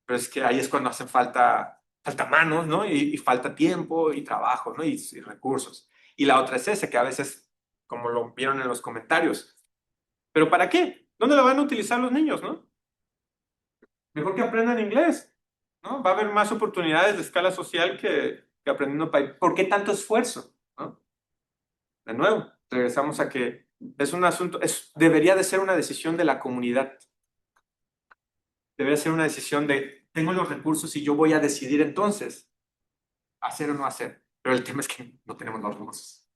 S2: pero es que ahí es cuando hacen falta manos, ¿no? Y falta tiempo y trabajo, ¿no? Y recursos. Y la otra es esa, que a veces, como lo vieron en los comentarios, ¿pero para qué? ¿Dónde la van a utilizar los niños, no? Mejor que aprendan inglés, ¿no? Va a haber más oportunidades de escala social que aprendiendo. ¿Por qué tanto esfuerzo, no? De nuevo, regresamos a que es un asunto, debería de ser una decisión de la comunidad. Debería ser una decisión de, tengo los recursos y yo voy a decidir entonces hacer o no hacer. Pero el tema es que no tenemos los recursos.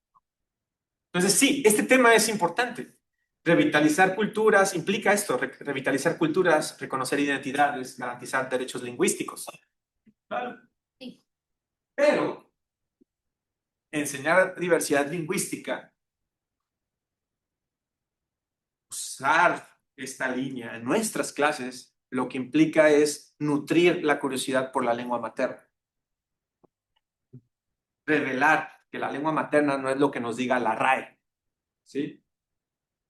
S2: Entonces, sí, este tema es importante. Revitalizar culturas implica esto, revitalizar culturas, reconocer identidades, garantizar derechos lingüísticos. Claro.
S1: Sí.
S2: Pero enseñar diversidad lingüística, usar esta línea en nuestras clases, lo que implica es nutrir la curiosidad por la lengua materna. Revelar que la lengua materna no es lo que nos diga la RAE, ¿sí?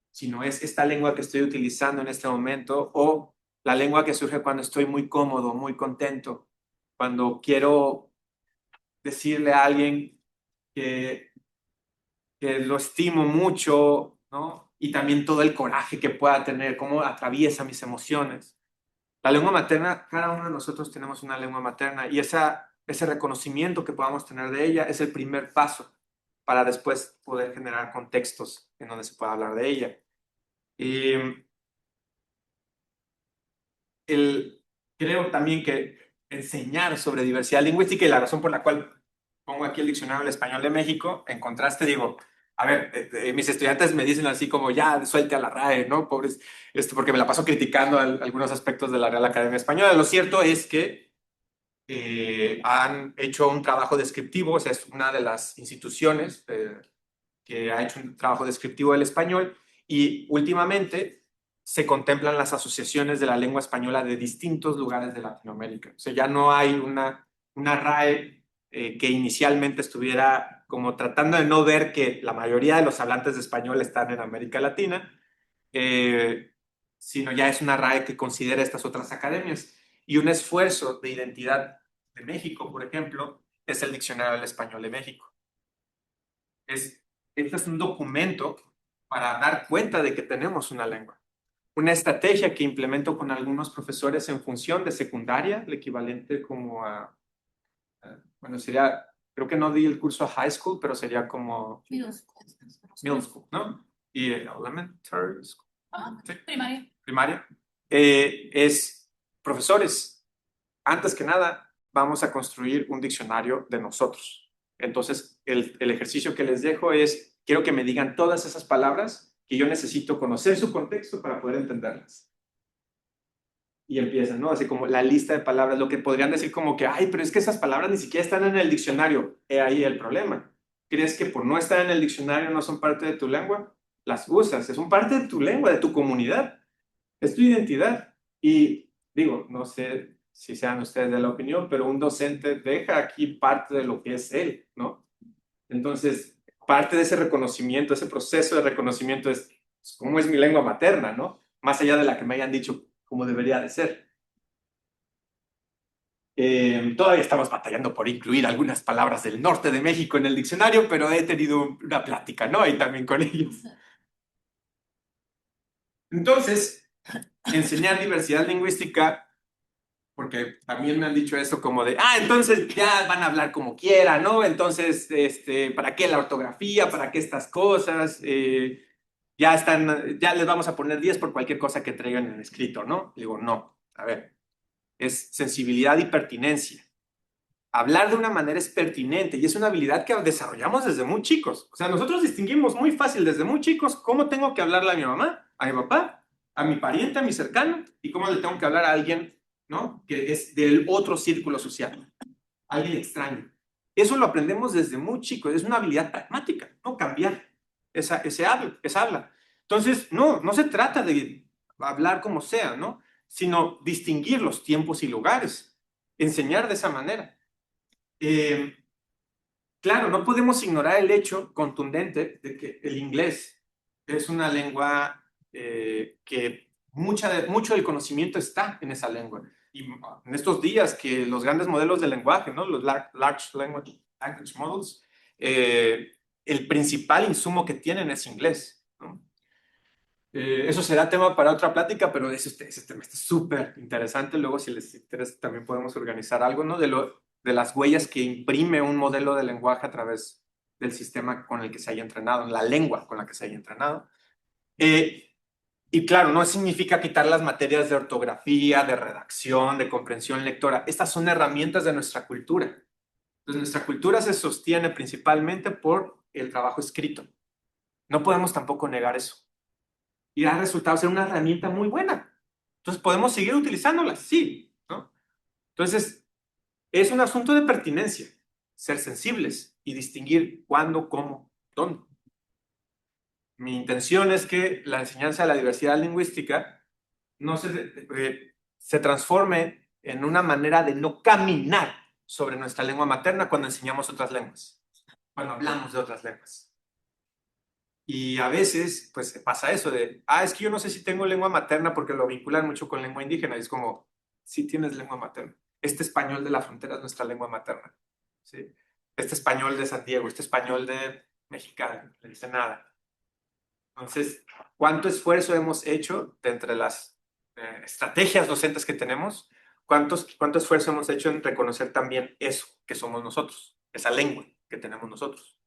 S2: Sino es esta lengua que estoy utilizando en este momento o la lengua que surge cuando estoy muy cómodo, muy contento, cuando quiero decirle a alguien que, que lo estimo mucho, ¿no? Y también todo el coraje que pueda tener, cómo atraviesa mis emociones. La lengua materna, cada uno de nosotros tenemos una lengua materna y ese reconocimiento que podamos tener de ella es el primer paso para después poder generar contextos en donde se pueda hablar de ella. Y creo también que enseñar sobre diversidad lingüística y la razón por la cual pongo aquí el diccionario del español de México, en contraste digo, a ver, mis estudiantes me dicen así como, ya, suelte a la RAE, ¿no? Pobres, porque me la paso criticando algunos aspectos de la Real Academia Española. Lo cierto es que han hecho un trabajo descriptivo, o sea, es una de las instituciones que ha hecho un trabajo descriptivo del español y últimamente se contemplan las asociaciones de la lengua española de distintos lugares de Latinoamérica. O sea, ya no hay una RAE que inicialmente estuviera como tratando de no ver que la mayoría de los hablantes de español están en América Latina, sino ya es una RAE que considera estas otras academias. Y un esfuerzo de identidad de México, por ejemplo, es el Diccionario del Español de México. Este es un documento para dar cuenta de que tenemos una lengua. Una estrategia que implemento con algunos profesores en función de secundaria, el equivalente como bueno, sería, creo que no di el curso a high school, pero sería como middle school, ¿no? Y elementary school. ¿Sí?
S3: Primaria.
S2: Primaria. Es, profesores, antes que nada, vamos a construir un diccionario de nosotros. Entonces, el ejercicio que les dejo es, quiero que me digan todas esas palabras que yo necesito conocer su contexto para poder entenderlas. Y empiezan, ¿no? Así como la lista de palabras, lo que podrían decir como que, ay, pero es que esas palabras ni siquiera están en el diccionario. He ahí el problema. ¿Crees que por no estar en el diccionario no son parte de tu lengua? Las usas, son parte de tu lengua, de tu comunidad. Es tu identidad. Y digo, no sé si sean ustedes de la opinión, pero un docente deja aquí parte de lo que es él, ¿no? Entonces, parte de ese reconocimiento, ese proceso de reconocimiento es cómo es mi lengua materna, ¿no? Más allá de la que me hayan dicho cómo debería de ser. Todavía estamos batallando por incluir algunas palabras del norte de México en el diccionario, pero he tenido una plática, ¿no? Ahí también con ellos. Entonces, enseñar diversidad lingüística, porque también me han dicho eso como de, entonces ya van a hablar como quieran, ¿no? Entonces, ¿para qué la ortografía? ¿Para qué estas cosas? Ya les vamos a poner 10 por cualquier cosa que traigan en escrito, ¿no? Digo, no, a ver, es sensibilidad y pertinencia. Hablar de una manera es pertinente y es una habilidad que desarrollamos desde muy chicos. O sea, nosotros distinguimos muy fácil desde muy chicos cómo tengo que hablarle a mi mamá, a mi papá, a mi pariente, a mi cercano y cómo le tengo que hablar a alguien, ¿no? Que es del otro círculo social, alguien extraño. Eso lo aprendemos desde muy chicos, es una habilidad pragmática, ¿no? Cambiar esa habla. Entonces, no se trata de hablar como sea, ¿no? Sino distinguir los tiempos y lugares, enseñar de esa manera. Claro, no podemos ignorar el hecho contundente de que el inglés es una lengua que mucho del conocimiento está en esa lengua. Y en estos días que los grandes modelos de lenguaje, ¿no? Los Large Language Models, el principal insumo que tienen es inglés, ¿no? Eso será tema para otra plática, pero ese tema está súper interesante. Luego, si les interesa, también podemos organizar algo, ¿no? De las huellas que imprime un modelo de lenguaje a través del sistema con el que se haya entrenado, la lengua con la que se haya entrenado. Y claro, no significa quitar las materias de ortografía, de redacción, de comprensión lectora. Estas son herramientas de nuestra cultura. Entonces, nuestra cultura se sostiene principalmente por el trabajo escrito. No podemos tampoco negar eso. Y ha resultado ser una herramienta muy buena. Entonces, ¿podemos seguir utilizándola? Sí, ¿no? Entonces, es un asunto de pertinencia, ser sensibles y distinguir cuándo, cómo, dónde. Mi intención es que la enseñanza de la diversidad lingüística no se transforme en una manera de no caminar sobre nuestra lengua materna cuando enseñamos otras lenguas, cuando hablamos de otras lenguas. Y a veces, pues pasa eso de, es que yo no sé si tengo lengua materna porque lo vinculan mucho con lengua indígena. Y es como, sí tienes lengua materna. Este español de la frontera es nuestra lengua materna. ¿Sí? Este español de San Diego, este español de Mexicali, le dice nada. Entonces, ¿cuánto esfuerzo hemos hecho de entre las estrategias docentes que tenemos? ¿Cuánto esfuerzo hemos hecho en reconocer también eso que somos nosotros, esa lengua que tenemos nosotros?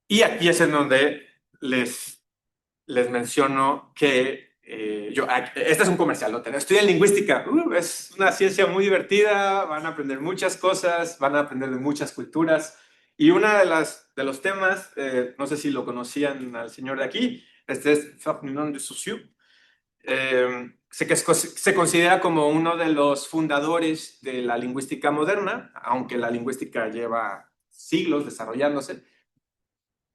S2: Y aquí es en donde les menciono que este es un comercial, ¿no? Estudian lingüística, es una ciencia muy divertida, van a aprender muchas cosas, van a aprender de muchas culturas. Y una de los temas, no sé si lo conocían al señor de aquí, este es Ferdinand de Saussure. Sé que se considera como uno de los fundadores de la lingüística moderna, aunque la lingüística lleva siglos desarrollándose.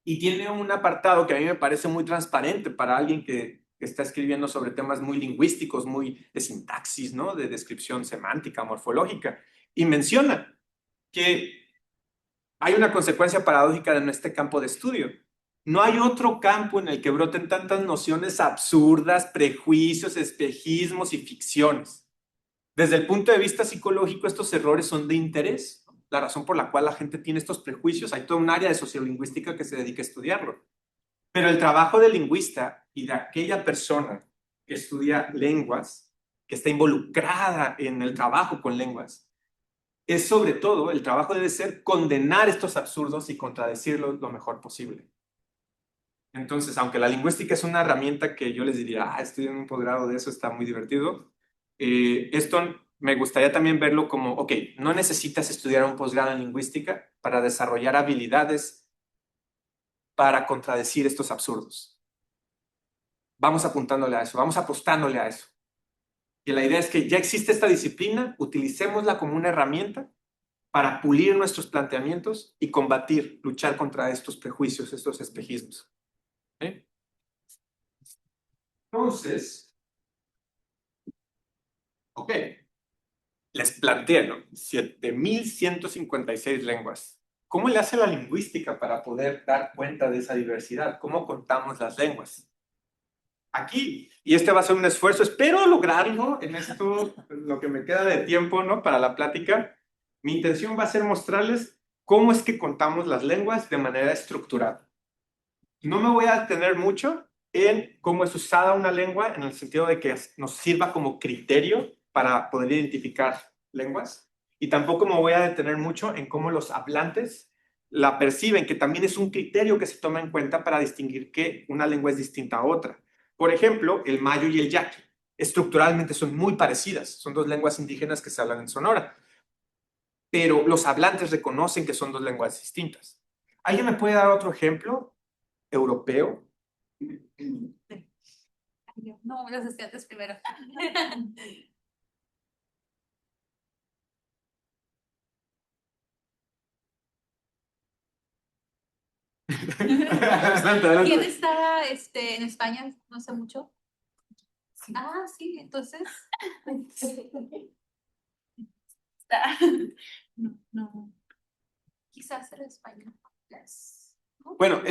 S2: Y tiene un apartado que a mí me parece muy transparente para alguien que está escribiendo sobre temas muy lingüísticos, muy de sintaxis, ¿no? De descripción semántica, morfológica. Y menciona que hay una consecuencia paradójica en este campo de estudio. No hay otro campo en el que broten tantas nociones absurdas, prejuicios, espejismos y ficciones. Desde el punto de vista psicológico, estos errores son de interés. La razón por la cual la gente tiene estos prejuicios, hay toda un área de sociolingüística que se dedica a estudiarlo. Pero el trabajo del lingüista y de aquella persona que estudia lenguas, que está involucrada en el trabajo con lenguas, es sobre todo, el trabajo debe ser condenar estos absurdos y contradecirlos lo mejor posible. Entonces, aunque la lingüística es una herramienta que yo les diría, estoy en un posgrado de eso, está muy divertido, esto me gustaría también verlo como, ok, no necesitas estudiar un posgrado en lingüística para desarrollar habilidades para contradecir estos absurdos. Vamos apuntándole a eso, vamos apostándole a eso. Y la idea es que ya existe esta disciplina, utilicémosla como una herramienta para pulir nuestros planteamientos y combatir, luchar contra estos prejuicios, estos espejismos. ¿Sí? Entonces, ok. les planteé, ¿no? 7,156 lenguas. ¿Cómo le hace la lingüística para poder dar cuenta de esa diversidad? ¿Cómo contamos las lenguas? Aquí, y este va a ser un esfuerzo, espero lograrlo en esto, lo que me queda de tiempo, ¿no? Para la plática. Mi intención va a ser mostrarles cómo es que contamos las lenguas de manera estructurada. No me voy a detener mucho en cómo es usada una lengua en el sentido de que nos sirva como criterio para poder identificar lenguas, y tampoco me voy a detener mucho en cómo los hablantes la perciben, que también es un criterio que se toma en cuenta para distinguir que una lengua es distinta a otra. Por ejemplo, el mayo y el yaqui estructuralmente son muy parecidas, son dos lenguas indígenas que se hablan en Sonora, pero los hablantes reconocen que son dos lenguas distintas. ¿Alguien me puede dar otro ejemplo europeo?
S3: No, los estudiantes primero.
S2: Adelante, adelante.
S3: ¿Quién está en España? No sé mucho. Ah, sí, entonces. Está. No, no. Quizás en España. ¿No?
S2: Bueno,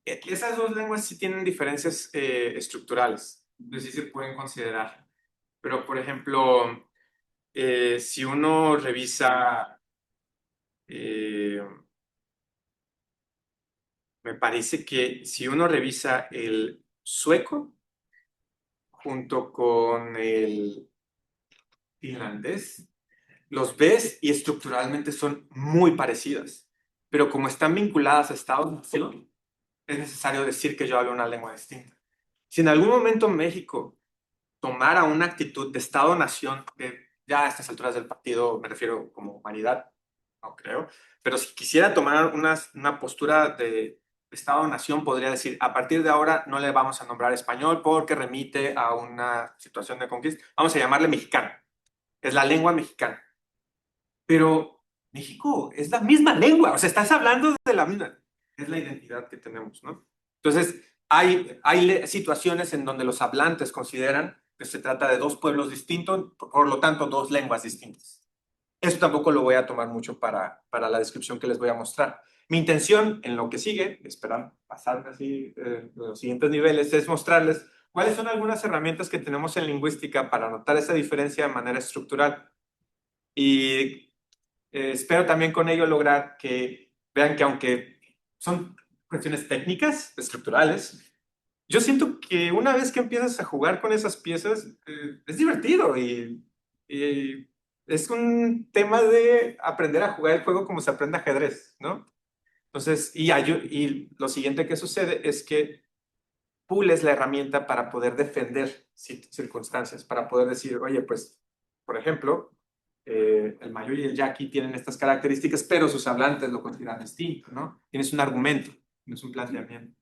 S2: esas dos lenguas sí tienen diferencias estructurales, entonces sí se pueden considerar. Pero, por ejemplo, si uno revisa, me parece que si uno revisa el sueco junto con el finlandés, los ves y estructuralmente son muy parecidas, pero como están vinculadas a Estados-nación, es necesario decir que yo hablo una lengua distinta. Si en algún momento México tomara una actitud de Estado-nación, que ya a estas alturas del partido me refiero como humanidad, no creo, pero si quisiera tomar una postura de Estado-nación, podría decir, a partir de ahora no le vamos a nombrar español porque remite a una situación de conquista, vamos a llamarle mexicano, es la lengua mexicana. Pero México es la misma lengua, o sea, estás hablando de la misma, es la identidad que tenemos, ¿no? Entonces, hay situaciones en donde los hablantes consideran que se trata de dos pueblos distintos, por lo tanto, dos lenguas distintas. Eso tampoco lo voy a tomar mucho para la descripción que les voy a mostrar. Mi intención en lo que sigue, esperar pasar así los siguientes niveles, es mostrarles cuáles son algunas herramientas que tenemos en lingüística para notar esa diferencia de manera estructural. Y espero también con ello lograr que vean que aunque son cuestiones técnicas, estructurales, yo siento que una vez que empiezas a jugar con esas piezas, es divertido y es un tema de aprender a jugar el juego como se aprende ajedrez, ¿no? Entonces, y lo siguiente que sucede es que pules la herramienta para poder defender circunstancias, para poder decir, oye, pues, por ejemplo, el mayo y el yaqui tienen estas características, pero sus hablantes lo consideran distinto, ¿no? Tienes un argumento, tienes un planteamiento.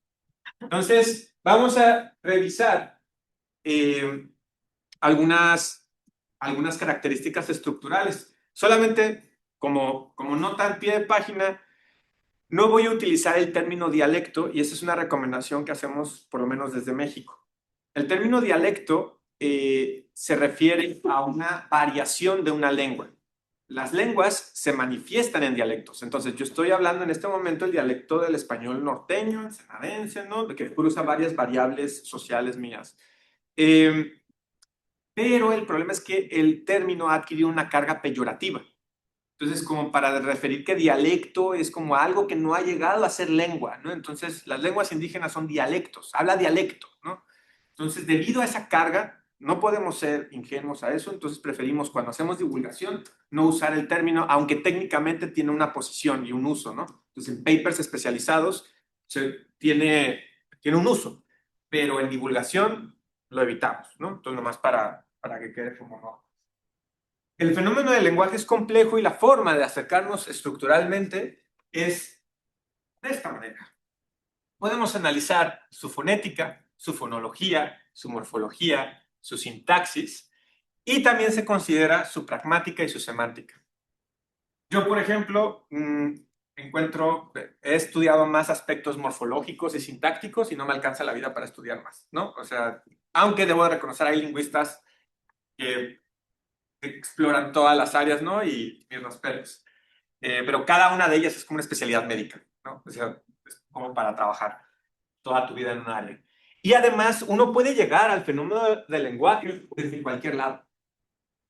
S2: Entonces, vamos a revisar algunas características estructurales. Solamente como nota al pie de página, no voy a utilizar el término dialecto, y esa es una recomendación que hacemos por lo menos desde México. El término dialecto se refiere a una variación de una lengua. Las lenguas se manifiestan en dialectos. Entonces, yo estoy hablando en este momento el dialecto del español norteño, ensenadense, ¿no? Que cruza varias variables sociales mías. Pero el problema es que el término ha adquirido una carga peyorativa. Entonces, como para referir que dialecto es como algo que no ha llegado a ser lengua, ¿no? Entonces, las lenguas indígenas son dialectos, habla dialecto, ¿no? Entonces, debido a esa carga, no podemos ser ingenuos a eso, entonces preferimos cuando hacemos divulgación no usar el término, aunque técnicamente tiene una posición y un uso, ¿no? Entonces, en papers especializados tiene un uso, pero en divulgación lo evitamos, ¿no? Entonces, nomás para que quede como no. El fenómeno del lenguaje es complejo y la forma de acercarnos estructuralmente es de esta manera. Podemos analizar su fonética, su fonología, su morfología, su sintaxis, y también se considera su pragmática y su semántica. Yo, por ejemplo, he estudiado más aspectos morfológicos y sintácticos y no me alcanza la vida para estudiar más, ¿no? O sea, aunque debo de reconocer, hay lingüistas que exploran todas las áreas, ¿no? Y mis respetos. Pero cada una de ellas es como una especialidad médica, ¿no? O sea, es como para trabajar toda tu vida en un área. Y además, uno puede llegar al fenómeno del lenguaje desde cualquier lado.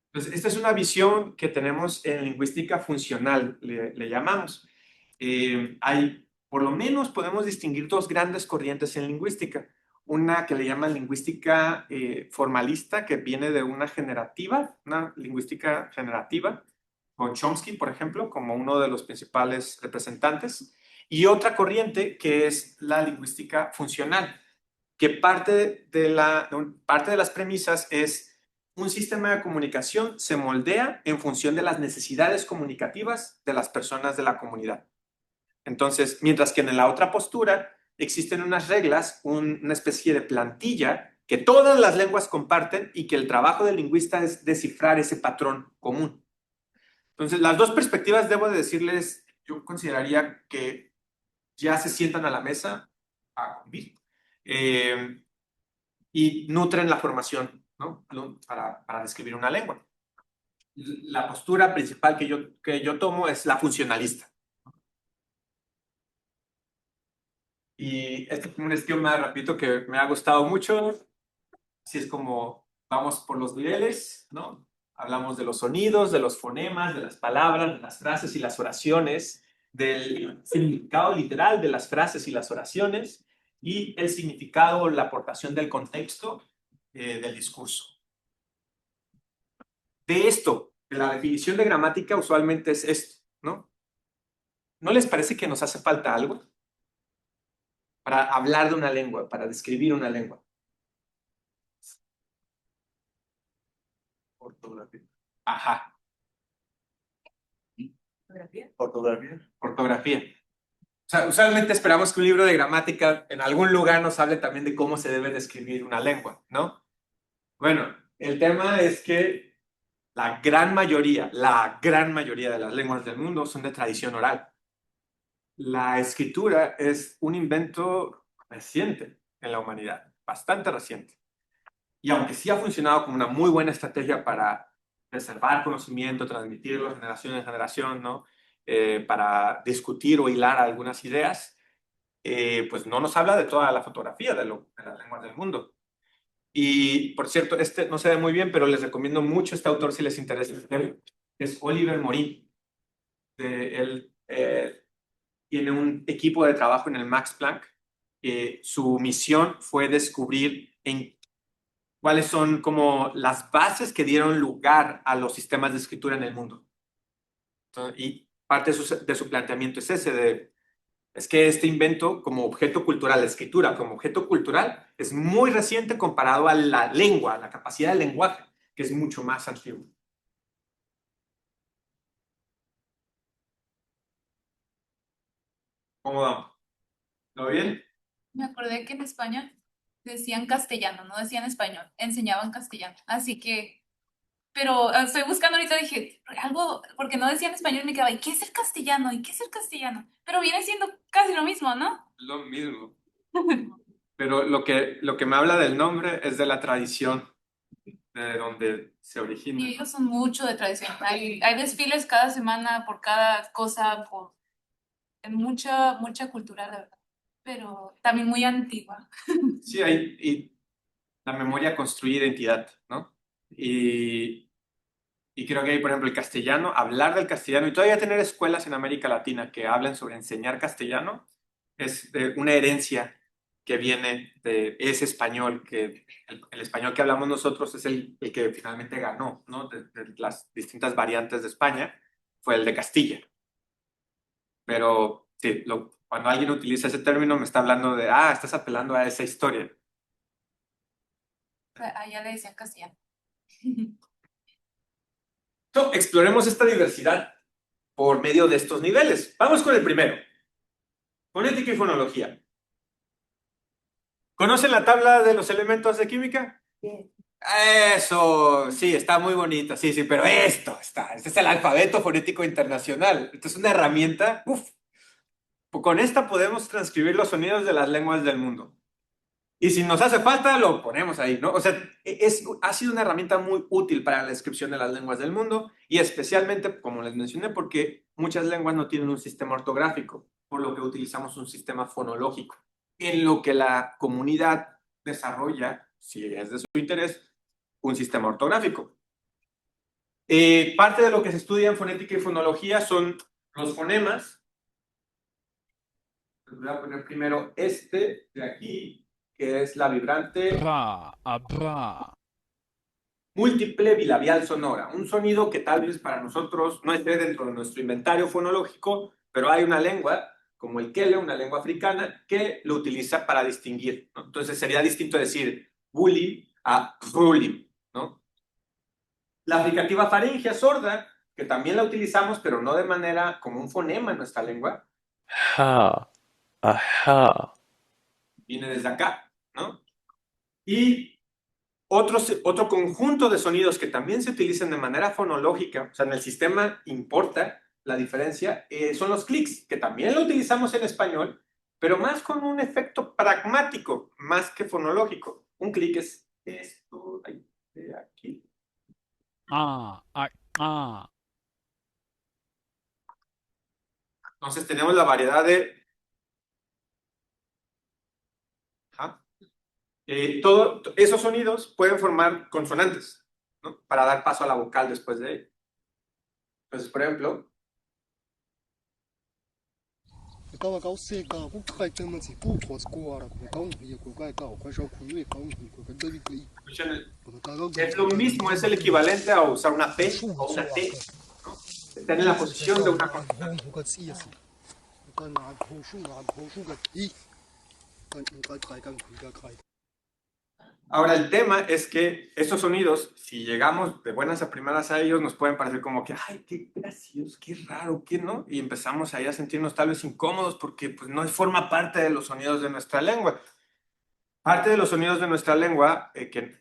S2: Entonces, esta es una visión que tenemos en lingüística funcional, le llamamos. Hay, por lo menos, podemos distinguir dos grandes corrientes en lingüística. Una que le llaman lingüística formalista, que viene de una generativa, una lingüística generativa, con Chomsky, por ejemplo, como uno de los principales representantes. Y otra corriente que es la lingüística funcional, que parte de las premisas es un sistema de comunicación se moldea en función de las necesidades comunicativas de las personas de la comunidad. Entonces, mientras que en la otra postura existen unas reglas, una especie de plantilla que todas las lenguas comparten y que el trabajo del lingüista es descifrar ese patrón común. Entonces, las dos perspectivas, debo de decirles, yo consideraría que ya se sientan a la mesa a convivir y nutren la formación, ¿no? Para describir una lengua. La postura principal que yo tomo es la funcionalista. Y este es un esquema, repito, que me ha gustado mucho. Así es como vamos por los niveles, ¿no? Hablamos de los sonidos, de los fonemas, de las palabras, de las frases y las oraciones, del significado literal de las frases y las oraciones y el significado, la aportación del contexto del discurso. De esto, la definición de gramática usualmente es esto, ¿no? ¿No les parece que nos hace falta algo para hablar de una lengua, para describir una lengua? Ortografía. Ajá.
S6: Ortografía.
S2: Ortografía. O sea, usualmente esperamos que un libro de gramática en algún lugar nos hable también de cómo se debe describir una lengua, ¿no? Bueno, el tema es que la gran mayoría de las lenguas del mundo son de tradición oral. La escritura es un invento reciente en la humanidad, bastante reciente. Y aunque sí ha funcionado como una muy buena estrategia para preservar conocimiento, transmitirlo de generación en generación, ¿no? Para discutir o hilar algunas ideas, pues no nos habla de toda la fotografía de las lenguas del mundo. Y, por cierto, este no se ve muy bien, pero les recomiendo mucho este autor si les interesa. Es Oliver Morin. Él tiene un equipo de trabajo en el Max Planck. Su misión fue descubrir cuáles son como las bases que dieron lugar a los sistemas de escritura en el mundo. Entonces, y parte de su planteamiento es ese, es que este invento como objeto cultural, la escritura como objeto cultural, es muy reciente comparado a la lengua, a la capacidad del lenguaje, que es mucho más antiguo. ¿Cómo vamos? ¿Todo bien?
S3: Me acordé que en España decían castellano, no decían español, enseñaban castellano. Así que, pero estoy buscando ahorita, dije, algo, porque no decían español, me quedaba, ¿y qué es el castellano? ¿Y qué es el castellano? Pero viene siendo casi lo mismo, ¿no?
S2: Lo mismo. Pero lo que me habla del nombre es de la tradición de donde se origina.
S3: Y ellos son mucho de tradición. Hay desfiles cada semana por cada cosa, mucha cultura, de verdad. Pero también muy antigua.
S2: Sí, y la memoria construye identidad, ¿no? Y creo que hay, por ejemplo, el castellano, hablar del castellano y todavía tener escuelas en América Latina que hablen sobre enseñar castellano es una herencia que viene de ese español, que el español que hablamos nosotros es el que finalmente ganó, ¿no? De las distintas variantes de España, fue el de Castilla. Pero sí, cuando alguien utiliza ese término me está hablando de, estás apelando a esa historia.
S3: Allá le decían castellano.
S2: Exploremos esta diversidad por medio de estos niveles. Vamos con el primero. Fonética y fonología. ¿Conocen la tabla de los elementos de química?
S3: Bien.
S2: Eso, sí, está muy bonita, sí, pero este es el alfabeto fonético internacional. Esta es una herramienta, con esta podemos transcribir los sonidos de las lenguas del mundo. Y si nos hace falta, lo ponemos ahí, ¿no? O sea, ha sido una herramienta muy útil para la descripción de las lenguas del mundo y especialmente, como les mencioné, porque muchas lenguas no tienen un sistema ortográfico, por lo que utilizamos un sistema fonológico, en lo que la comunidad desarrolla, si es de su interés, un sistema ortográfico. Parte de lo que se estudia en fonética y fonología son los fonemas. Les voy a poner primero este de aquí, que es la vibrante múltiple bilabial sonora, un sonido que tal vez para nosotros no esté dentro de nuestro inventario fonológico, pero hay una lengua como el Kele, una lengua africana, que lo utiliza para distinguir, ¿no? Entonces sería distinto decir bully a ruli, ¿no? La fricativa faríngea sorda, que también la utilizamos, pero no de manera como un fonema en nuestra lengua,
S6: Ha. Ajá.
S2: viene desde acá, ¿no? Y otro conjunto de sonidos que también se utilizan de manera fonológica, o sea, en el sistema importa la diferencia, son los clics, que también lo utilizamos en español, pero más con un efecto pragmático, más que fonológico. Un clic es esto de aquí. Entonces tenemos la variedad de... Ajá. Esos sonidos pueden formar consonantes, ¿no? Para dar paso a la vocal después de ello. Entonces, por ejemplo, es lo mismo, es el equivalente a usar una P o una T, ¿no? Están en la posición de una consonante. Ahora, el tema es que estos sonidos, si llegamos de buenas a primeras a ellos, nos pueden parecer como que, ay, qué gracioso, qué raro, qué no, y empezamos ahí a sentirnos tal vez incómodos porque pues, no forma parte de los sonidos de nuestra lengua. Parte de los sonidos de nuestra lengua que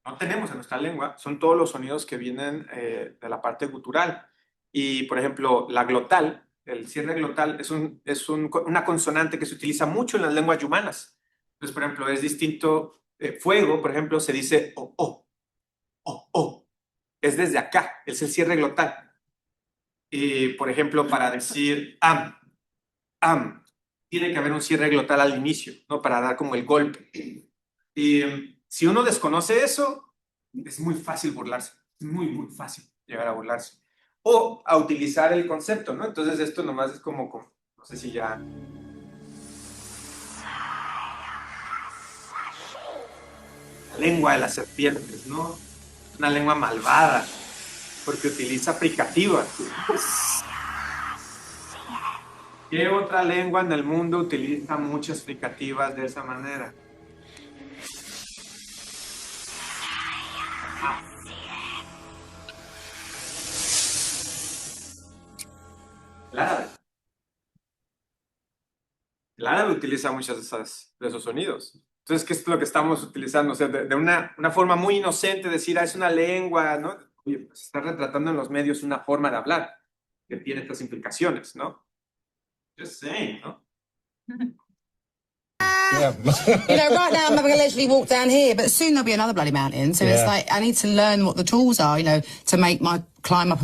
S2: no tenemos en nuestra lengua son todos los sonidos que vienen de la parte gutural. Y, por ejemplo, la glotal, el cierre glotal, es una consonante que se utiliza mucho en las lenguas yumanas. Entonces, por ejemplo, es distinto. Fuego, por ejemplo, se dice o, o, o, o. Es desde acá, es el cierre glotal. Y, por ejemplo, para decir am, tiene que haber un cierre glotal al inicio, ¿no? Para dar como el golpe. Y si uno desconoce eso, es muy fácil burlarse. Es muy, muy fácil llegar a burlarse. O a utilizar el concepto, ¿no? Entonces esto nomás es como no sé si ya... La lengua de las serpientes, ¿no? Una lengua malvada, porque utiliza fricativas. ¿Qué otra lengua en el mundo utiliza muchas fricativas de esa manera? El árabe. El árabe utiliza muchos de esos sonidos. Entonces, ¿qué es lo que estamos utilizando? O sea, de una forma muy inocente, decir, es una lengua, ¿no? Oye, pues, se está retratando en los medios una forma de hablar que tiene estas implicaciones, ¿no? Just saying, ¿no?
S7: Right now I'm having a leisurely walk down here, but soon there'll be another bloody mountain. So it's like I need to learn what the tools are, to make my climb up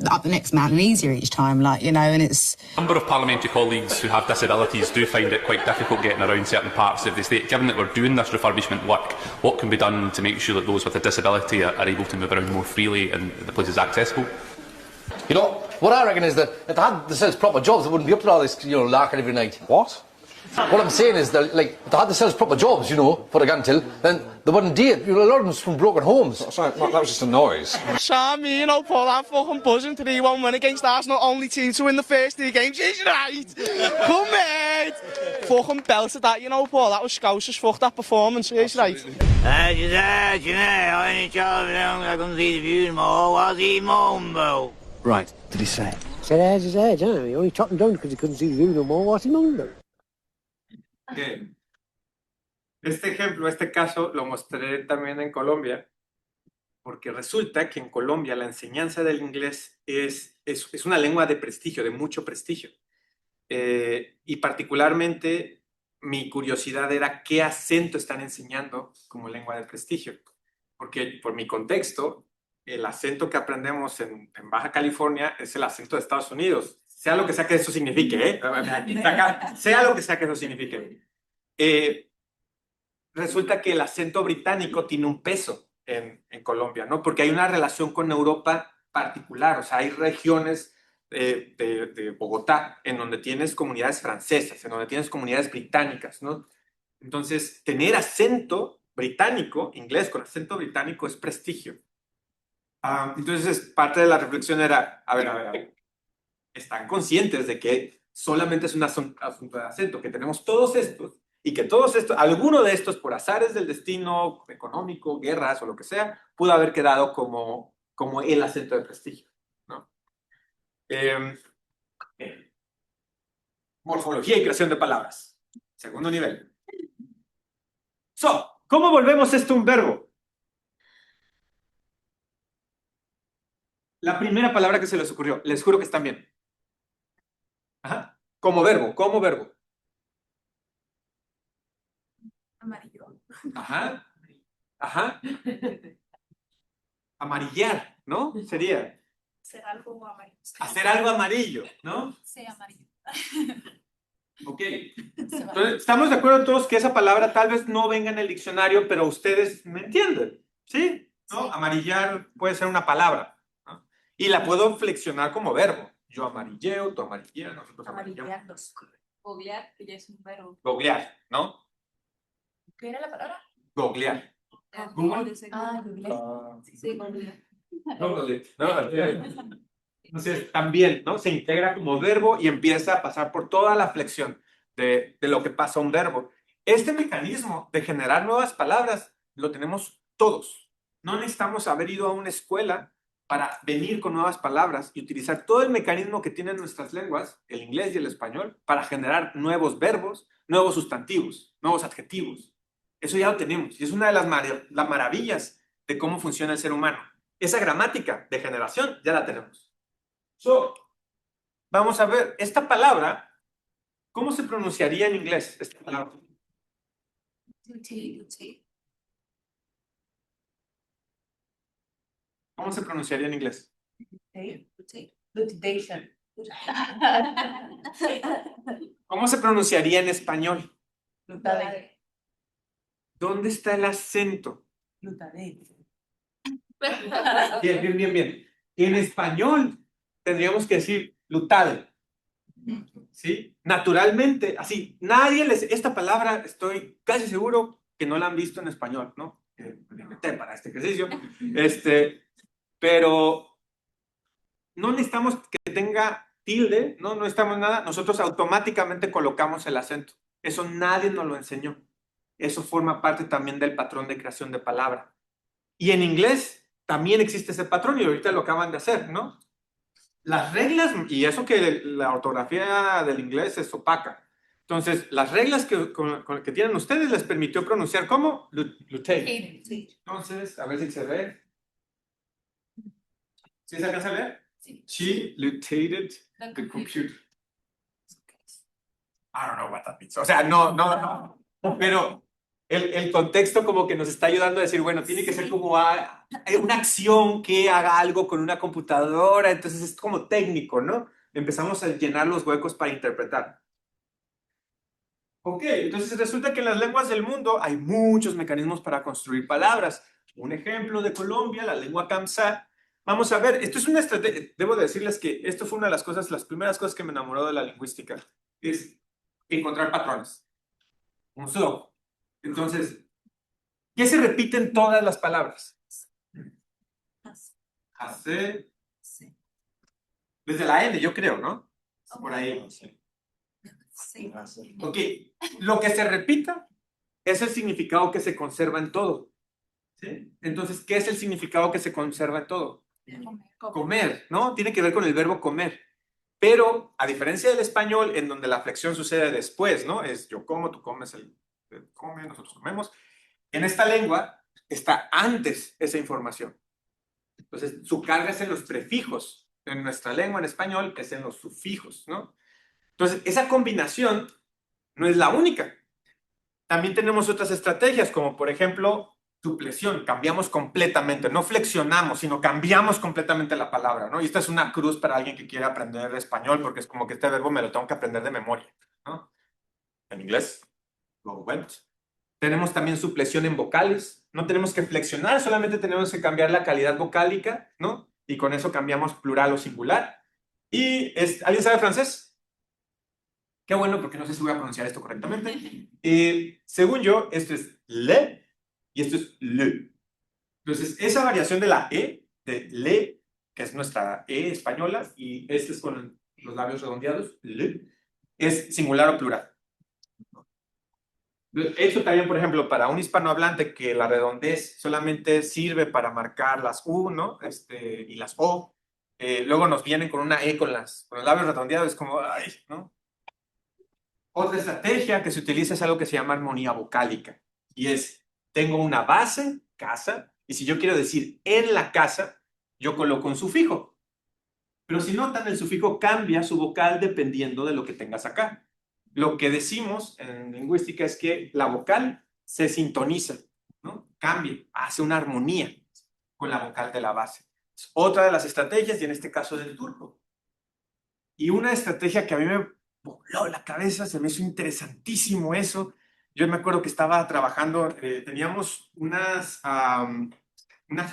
S7: up the next mountain easier each time, and it's...
S8: A number of parliamentary colleagues who have disabilities do find it quite difficult getting around certain parts of the state. Given that we're doing this refurbishment work, what can be done to make sure that those with a disability are able to move around more freely and the place is accessible?
S9: What I reckon is that if they had themselves proper jobs, they wouldn't be up to all this, larking every night. What? What I'm saying is that, if they had themselves proper jobs, for a gun till, then they wouldn't date. A lot of them's from broken homes.
S10: That was just a noise.
S11: Sammy, Paul, I'm fucking buzzing. 3-1 win against Arsenal, only team to win the first 3 games. She's right. Come mate. Fucking belted that, Paul. That was Scouser's fuck, that performance. She's right.
S12: I couldn't see the view anymore. Was he mumbo?
S10: Right, did he say?
S13: Said his head, he only chopped him down because he couldn't see the view no more. What's he mumbo?
S2: Este ejemplo, este caso, lo mostré también en Colombia, porque resulta que en Colombia la enseñanza del inglés es una lengua de prestigio, de mucho prestigio. Y particularmente mi curiosidad era qué acento están enseñando como lengua de prestigio. Porque por mi contexto, el acento que aprendemos en Baja California es el acento de Estados Unidos. Sea lo que sea que eso signifique, ¿eh? Sea lo que sea que eso signifique. Resulta que el acento británico tiene un peso en Colombia, ¿no? Porque hay una relación con Europa particular. O sea, hay regiones de Bogotá en donde tienes comunidades francesas, en donde tienes comunidades británicas, ¿no? Entonces, tener acento británico, inglés con acento británico, es prestigio. Entonces, parte de la reflexión era, a ver, ¿están conscientes de que solamente es un asunto de acento, que tenemos todos estos, y que todos estos, alguno de estos, por azares del destino económico, guerras o lo que sea, pudo haber quedado como el acento de prestigio, ¿no? Morfología y creación de palabras. Segundo nivel. ¿Cómo volvemos esto un verbo? La primera palabra que se les ocurrió, les juro que están bien. Ajá. Como verbo.
S3: Amarillo.
S2: Ajá. Amarillar, ¿no? Sería.
S3: Hacer algo amarillo.
S2: Hacer algo amarillo, ¿no?
S3: Sí, amarillo.
S2: Ok. Entonces, estamos de acuerdo todos que esa palabra tal vez no venga en el diccionario, pero ustedes me entienden, ¿sí? ¿No? Sí. Amarillar puede ser una palabra, ¿no? Y la puedo flexionar como verbo. Yo amarilleo, tú amarilleas, nosotros amarillamos.
S3: Amarillarlos. Googlear, que ya es un verbo.
S2: Googlear, ¿no?
S3: ¿Qué era la palabra?
S2: Googlear.
S3: Google. Google. Sí, googlear.
S2: Entonces, también, ¿no? Se integra como verbo y empieza a pasar por toda la flexión de lo que pasa a un verbo. Este mecanismo de generar nuevas palabras lo tenemos todos. No necesitamos haber ido a una escuela para venir con nuevas palabras y utilizar todo el mecanismo que tienen nuestras lenguas, el inglés y el español, para generar nuevos verbos, nuevos sustantivos, nuevos adjetivos. Eso ya lo tenemos y es una de las maravillas de cómo funciona el ser humano. Esa gramática de generación ya la tenemos. Vamos a ver, esta palabra, ¿cómo se pronunciaría en inglés? Esta palabra. ¿Cómo se pronunciaría en inglés? ¿Cómo se pronunciaría en español? ¿Dónde está el acento? Bien. En español tendríamos que decir lutade. ¿Sí? Naturalmente, así, esta palabra estoy casi seguro que no la han visto en español, ¿no? Me inventé para este ejercicio. Pero no necesitamos que tenga tilde, ¿no? No necesitamos nada. Nosotros automáticamente colocamos el acento. Eso nadie nos lo enseñó. Eso forma parte también del patrón de creación de palabra. Y en inglés también existe ese patrón y ahorita lo acaban de hacer, ¿no? Las reglas, y eso que la ortografía del inglés es opaca. Entonces, las reglas que tienen ustedes les permitió pronunciar como lutate.
S3: Sí.
S2: Entonces, a ver si se ve. ¿Sí se alcanza a ver?
S3: Sí.
S2: She lutated the computer. I don't know what that means. O sea, no. Pero el contexto como que nos está ayudando a decir, bueno, tiene que ser como una acción que haga algo con una computadora, entonces es como técnico, ¿no? Empezamos a llenar los huecos para interpretar. Ok, entonces resulta que en las lenguas del mundo hay muchos mecanismos para construir palabras. Un ejemplo de Colombia, la lengua Kamsá. Vamos a ver, esto es una estrategia, debo decirles que esto fue una de las primeras cosas que me enamoró de la lingüística, es encontrar patrones. Un flow. Entonces, ¿qué se repite en todas las palabras? Hace. Desde la N, yo creo, ¿no? Por ahí.
S3: Sí.
S2: Ok, lo que se repita es el significado que se conserva en todo. ¿Sí? Entonces, ¿qué es el significado que se conserva en todo? Comer, ¿no? Tiene que ver con el verbo comer. Pero, a diferencia del español, en donde la flexión sucede después, ¿no? Es yo como, tú comes, él come, nosotros comemos. En esta lengua está antes esa información. Entonces, su carga es en los prefijos. En nuestra lengua, en español, es en los sufijos, ¿no? Entonces, esa combinación no es la única. También tenemos otras estrategias, como por ejemplo, supleción. Cambiamos completamente, no flexionamos, sino cambiamos completamente la palabra, ¿no? Y esta es una cruz para alguien que quiere aprender español, porque es como que este verbo me lo tengo que aprender de memoria, ¿no? En inglés, go went. Tenemos también supleción en vocales. No tenemos que flexionar, solamente tenemos que cambiar la calidad vocálica, ¿no? Y con eso cambiamos plural o singular. Y ¿alguien sabe francés? Qué bueno, porque no sé si voy a pronunciar esto correctamente. Según yo, esto es le y esto es le. Entonces, esa variación de la E, de le, que es nuestra E española, y este es con los labios redondeados, le, es singular o plural. Eso también, por ejemplo, para un hispanohablante que la redondez solamente sirve para marcar las U, ¿no? Y las O. Luego nos vienen con una E con los labios redondeados, es como, ay, ¿no? Otra estrategia que se utiliza es algo que se llama armonía vocálica. Y es, tengo una base, casa, y si yo quiero decir en la casa, yo coloco un sufijo. Pero si notan, el sufijo cambia su vocal dependiendo de lo que tengas acá. Lo que decimos en lingüística es que la vocal se sintoniza, ¿no? Cambia, hace una armonía con la vocal de la base. Es otra de las estrategias, y en este caso del turco. Y una estrategia que a mí me voló la cabeza, se me hizo interesantísimo eso. Yo me acuerdo que estaba trabajando, teníamos unas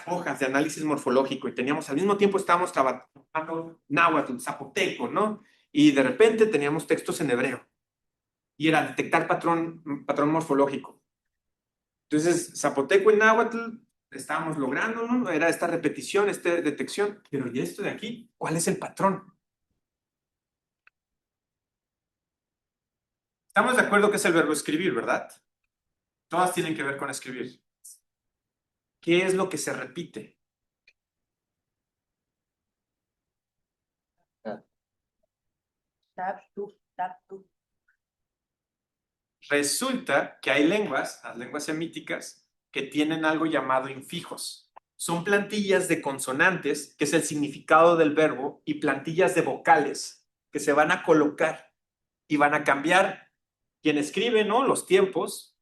S2: hojas de análisis morfológico y teníamos, al mismo tiempo estábamos trabajando náhuatl, zapoteco, ¿no? Y de repente teníamos textos en hebreo. Y era detectar patrón morfológico. Entonces, zapoteco y náhuatl estábamos logrando, ¿no? Era esta repetición, esta detección. Pero ¿y esto de aquí? ¿Cuál es el patrón? Estamos de acuerdo que es el verbo escribir, ¿verdad? Todas tienen que ver con escribir. ¿Qué es lo que se repite? Resulta que hay lenguas, las lenguas semíticas, que tienen algo llamado infijos. Son plantillas de consonantes, que es el significado del verbo, y plantillas de vocales, que se van a colocar y van a cambiar. Quien escribe, ¿no? Los tiempos.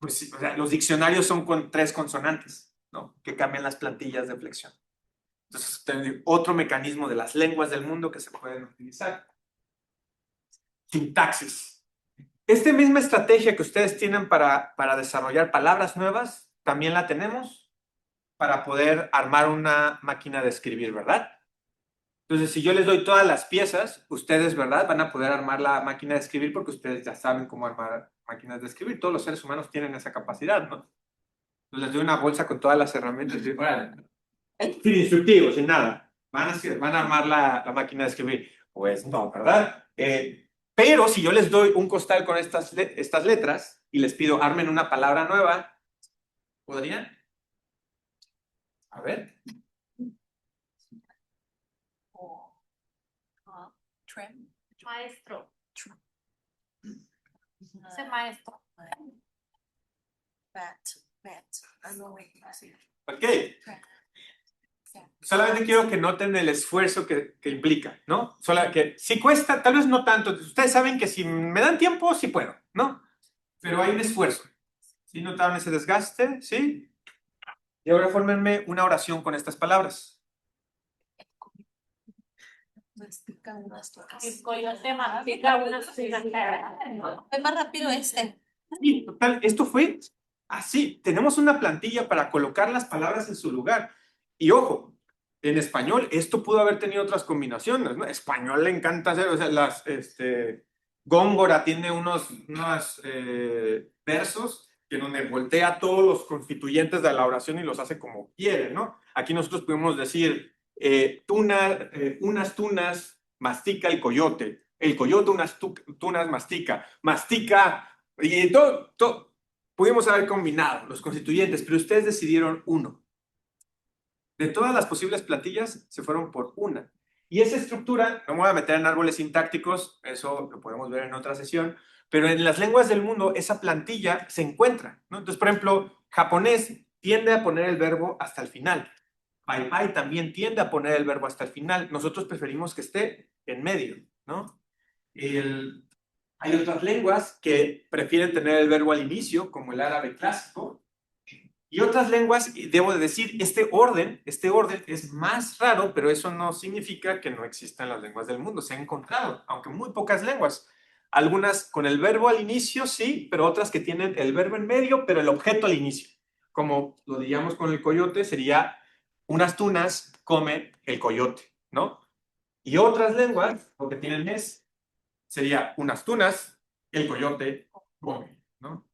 S2: Pues, o sea, los diccionarios son con 3 consonantes, ¿no? Que cambian las plantillas de flexión. Entonces, otro mecanismo de las lenguas del mundo que se pueden utilizar. Sintaxis. Esta misma estrategia que ustedes tienen para desarrollar palabras nuevas, también la tenemos para poder armar una máquina de escribir, ¿verdad? Entonces, si yo les doy todas las piezas, ustedes, ¿verdad? Van a poder armar la máquina de escribir porque ustedes ya saben cómo armar máquinas de escribir. Todos los seres humanos tienen esa capacidad, ¿no? Entonces, les doy una bolsa con todas las herramientas y sin instructivos, sin nada. Van a armar la máquina de escribir. Pues no, ¿verdad? Pero si yo les doy un costal con estas letras y les pido armen una palabra nueva, ¿podrían? A ver.
S1: Maestro. Ser maestro.
S2: Ok. Solamente quiero que noten el esfuerzo que implica, ¿no? Solo que sí cuesta, tal vez no tanto. Ustedes saben que si me dan tiempo, sí puedo, ¿no? Pero hay un esfuerzo. ¿Sí notaron ese desgaste? ¿Sí? Y ahora fórmenme una oración con estas palabras.
S3: El coyote mastica unas. Es más rápido este.
S2: Sí, total, esto fue así. Tenemos una plantilla para colocar las palabras en su lugar. Y ojo, en español esto pudo haber tenido otras combinaciones, ¿no? Español le encanta hacer, o sea, Góngora tiene unos versos que donde voltea todos los constituyentes de la oración y los hace como quiere, ¿no? Aquí nosotros podemos decir unas tunas mastica el coyote unas tunas mastica, y todo. Pudimos haber combinado los constituyentes, pero ustedes decidieron uno. De todas las posibles plantillas, se fueron por una. Y esa estructura, no me voy a meter en árboles sintácticos, eso lo podemos ver en otra sesión, pero en las lenguas del mundo esa plantilla se encuentra, ¿no? Entonces, por ejemplo, japonés tiende a poner el verbo hasta el final. Pai Pai también tiende a poner el verbo hasta el final. Nosotros preferimos que esté en medio, ¿no? Hay otras lenguas que prefieren tener el verbo al inicio, como el árabe clásico. Y otras lenguas, debo de decir, este orden es más raro, pero eso no significa que no existan las lenguas del mundo. Se han encontrado, aunque muy pocas lenguas. Algunas con el verbo al inicio, sí, pero otras que tienen el verbo en medio, pero el objeto al inicio. Como lo diríamos con el coyote, sería unas tunas comen el coyote, ¿no? Y otras lenguas, lo que tienen sería unas tunas, el coyote come, ¿no?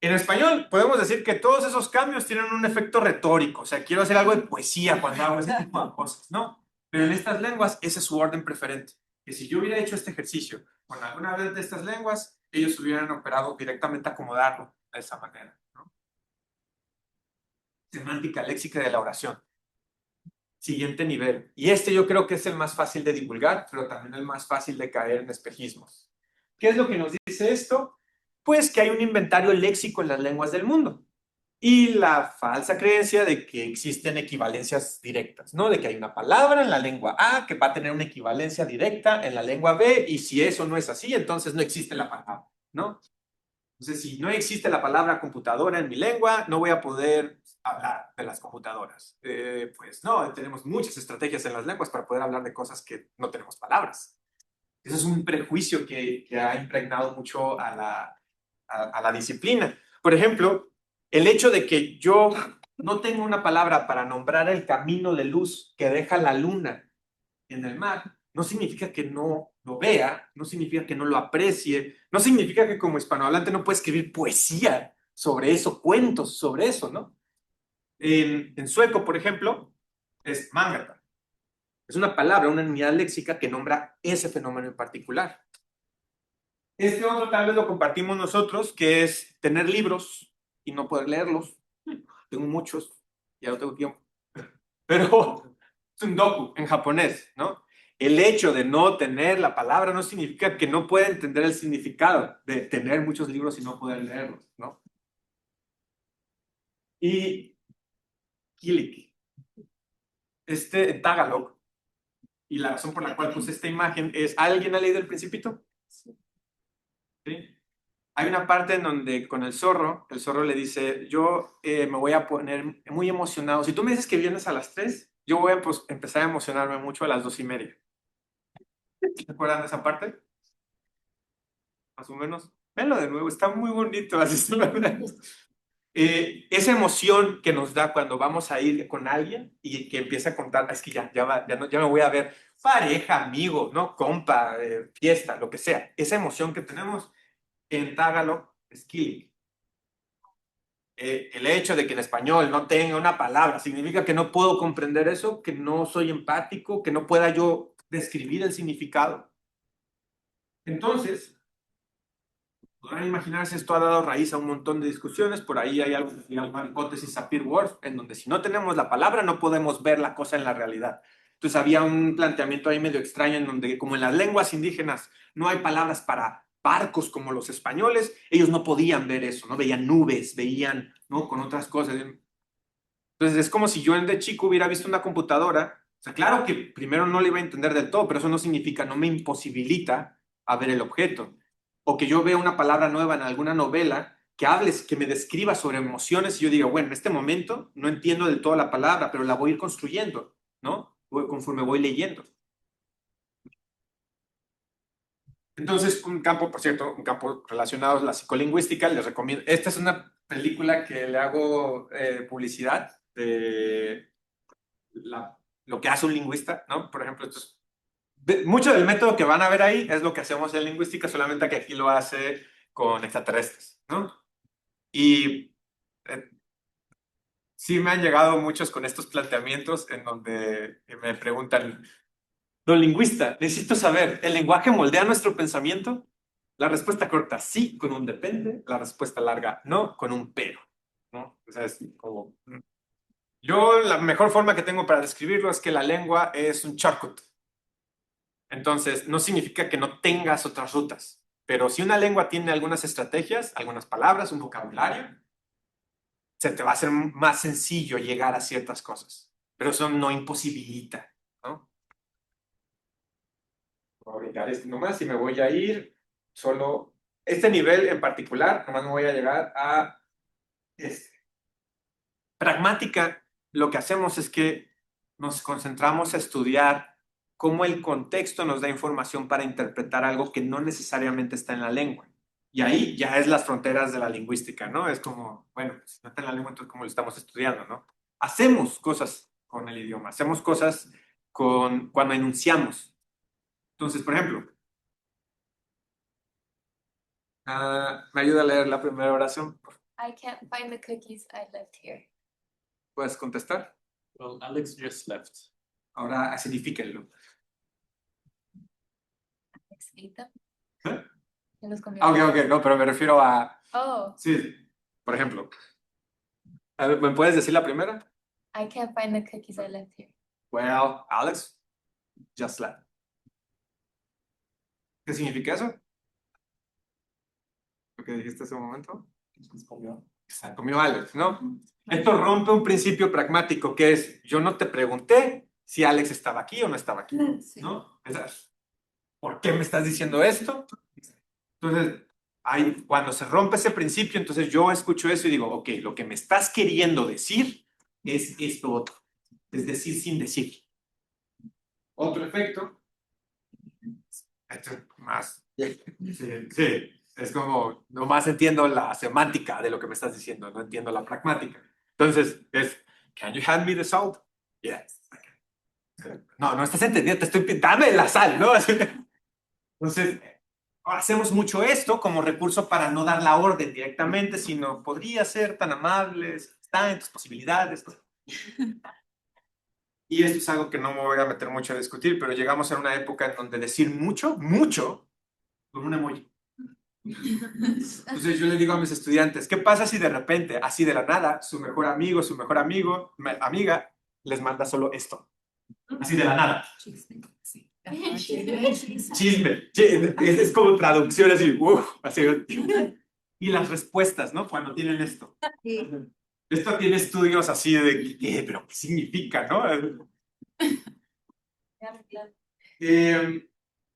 S2: En español podemos decir que todos esos cambios tienen un efecto retórico, o sea, quiero hacer algo de poesía cuando hago ese tipo de cosas, ¿no? Pero en estas lenguas ese es su orden preferente. Que si yo hubiera hecho este ejercicio con alguna vez de estas lenguas, ellos hubieran operado directamente a acomodarlo de esa manera, ¿no? Semántica léxica de la oración. Siguiente nivel. Y este yo creo que es el más fácil de divulgar, pero también el más fácil de caer en espejismos. ¿Qué es lo que nos dice esto? Pues que hay un inventario léxico en las lenguas del mundo. Y la falsa creencia de que existen equivalencias directas, ¿no? De que hay una palabra en la lengua A que va a tener una equivalencia directa en la lengua B, y si eso no es así, entonces no existe la palabra, ¿no? Entonces, si no existe la palabra computadora en mi lengua, no voy a poder hablar de las computadoras. Pues no, tenemos muchas estrategias en las lenguas para poder hablar de cosas que no tenemos palabras. Eso es un prejuicio que ha impregnado mucho a la disciplina. Por ejemplo, el hecho de que yo no tengo una palabra para nombrar el camino de luz que deja la luna en el mar, no significa que no lo vea, no significa que no lo aprecie, no significa que como hispanohablante no pueda escribir poesía sobre eso, cuentos sobre eso, ¿no? En sueco, por ejemplo, es mangata. Es una palabra, una unidad léxica que nombra ese fenómeno en particular. Este otro tal vez lo compartimos nosotros, que es tener libros y no poder leerlos. Tengo muchos, ya no tengo tiempo. Pero tsundoku en japonés, ¿no? El hecho de no tener la palabra no significa que no pueda entender el significado de tener muchos libros y no poder leerlos, ¿no? Y Kilik, en Tagalog, y la razón por la cual puse esta imagen es, ¿alguien ha leído El Principito? ¿Sí? Hay una parte en donde con el zorro le dice, yo me voy a poner muy emocionado. Si tú me dices que vienes a las 3, yo voy a empezar a emocionarme mucho a las 2:30. ¿Se acuerdan de esa parte? Más o menos. Venlo de nuevo, está muy bonito. Así se lo esa emoción que nos da cuando vamos a ir con alguien y que empieza a contar, es que ya me voy a ver, pareja, amigo, ¿no? Compa, fiesta, lo que sea. Esa emoción que tenemos en Tagalog es Kilik. El hecho de que en español no tenga una palabra significa que no puedo comprender eso, que no soy empático, que no pueda yo describir el significado. Entonces, podrán imaginarse, esto ha dado raíz a un montón de discusiones. Por ahí hay algo que se llama hipótesis Sapir-Whorf, en donde si no tenemos la palabra no podemos ver la cosa en la realidad. Entonces había un planteamiento ahí medio extraño en donde, como en las lenguas indígenas no hay palabras para barcos como los españoles, ellos no podían ver eso, no veían nubes, veían, ¿no?, con otras cosas. Entonces es como si yo de chico hubiera visto una computadora. O sea, claro que primero no le iba a entender del todo, pero eso no significa, no me imposibilita a ver el objeto. O que yo vea una palabra nueva en alguna novela que hables, que me describa sobre emociones y yo diga, bueno, en este momento no entiendo del todo la palabra, pero la voy a ir construyendo, ¿no? Conforme voy leyendo. Entonces, un campo, por cierto, un campo relacionado a la psicolingüística, les recomiendo. Esta es una película que le hago publicidad de lo que hace un lingüista, ¿no? Por ejemplo, mucho del método que van a ver ahí es lo que hacemos en lingüística, solamente que aquí lo hace con extraterrestres, ¿no? Y sí me han llegado muchos con estos planteamientos en donde me preguntan, don lingüista, necesito saber, ¿el lenguaje moldea nuestro pensamiento? La respuesta corta, sí, con un depende. La respuesta larga, no, con un pero, ¿no? O sea, es como... Yo la mejor forma que tengo para describirlo es que la lengua es un shortcut. Entonces, no significa que no tengas otras rutas, pero si una lengua tiene algunas estrategias, algunas palabras, un vocabulario, se te va a hacer más sencillo llegar a ciertas cosas, pero eso no imposibilita, ¿no? Voy a brincar este nomás y me voy a ir solo este nivel en particular, nomás me voy a llegar a pragmática. Lo que hacemos es que nos concentramos a estudiar cómo el contexto nos da información para interpretar algo que no necesariamente está en la lengua. Y ahí ya es las fronteras de la lingüística, ¿no? Es como, bueno, si no está en la lengua, entonces ¿cómo lo estamos estudiando, no? Hacemos cosas con el idioma, hacemos cosas cuando enunciamos. Entonces, por ejemplo, ¿me ayuda a leer la primera oración?
S3: I can't find the cookies I left here.
S2: ¿Puedes contestar?
S8: Well, Alex just left.
S2: Ahora signifiquenlo.
S3: Explícita.
S2: ¿Eh?
S3: Se los comió.
S2: Ok, no, pero me refiero a...
S3: Oh,
S2: Sí, por ejemplo. A ver, ¿me puedes decir la primera?
S3: I can't find the cookies I left here.
S2: Well, Alex just left. ¿Qué significa eso? Lo que dijiste hace un momento. Se comió Alex, ¿no? Esto rompe un principio pragmático que es, yo no te pregunté si Alex estaba aquí o no estaba aquí, ¿no? ¿Por qué me estás diciendo esto? Entonces, cuando se rompe ese principio, entonces yo escucho eso y digo, ok, lo que me estás queriendo decir es esto otro. Es decir, sin decir. Otro efecto. Esto es más. Sí. Es como, nomás entiendo la semántica de lo que me estás diciendo, no entiendo la pragmática. Entonces, can you hand me the salt? Yes. No estás entendiendo, dame la sal, ¿no? Entonces, hacemos mucho esto como recurso para no dar la orden directamente, sino podría ser tan amable, está en tus posibilidades. Y esto es algo que no me voy a meter mucho a discutir, pero llegamos a una época en donde decir mucho, con un emoji. Entonces yo le digo a mis estudiantes, ¿qué pasa si de repente, así de la nada, su mejor amiga, les manda solo esto? Así de la nada. Chisme. Es como traducción así, así. Y las respuestas, ¿no? Cuando tienen esto. Esto tiene estudios así de, ¿pero qué significa, no?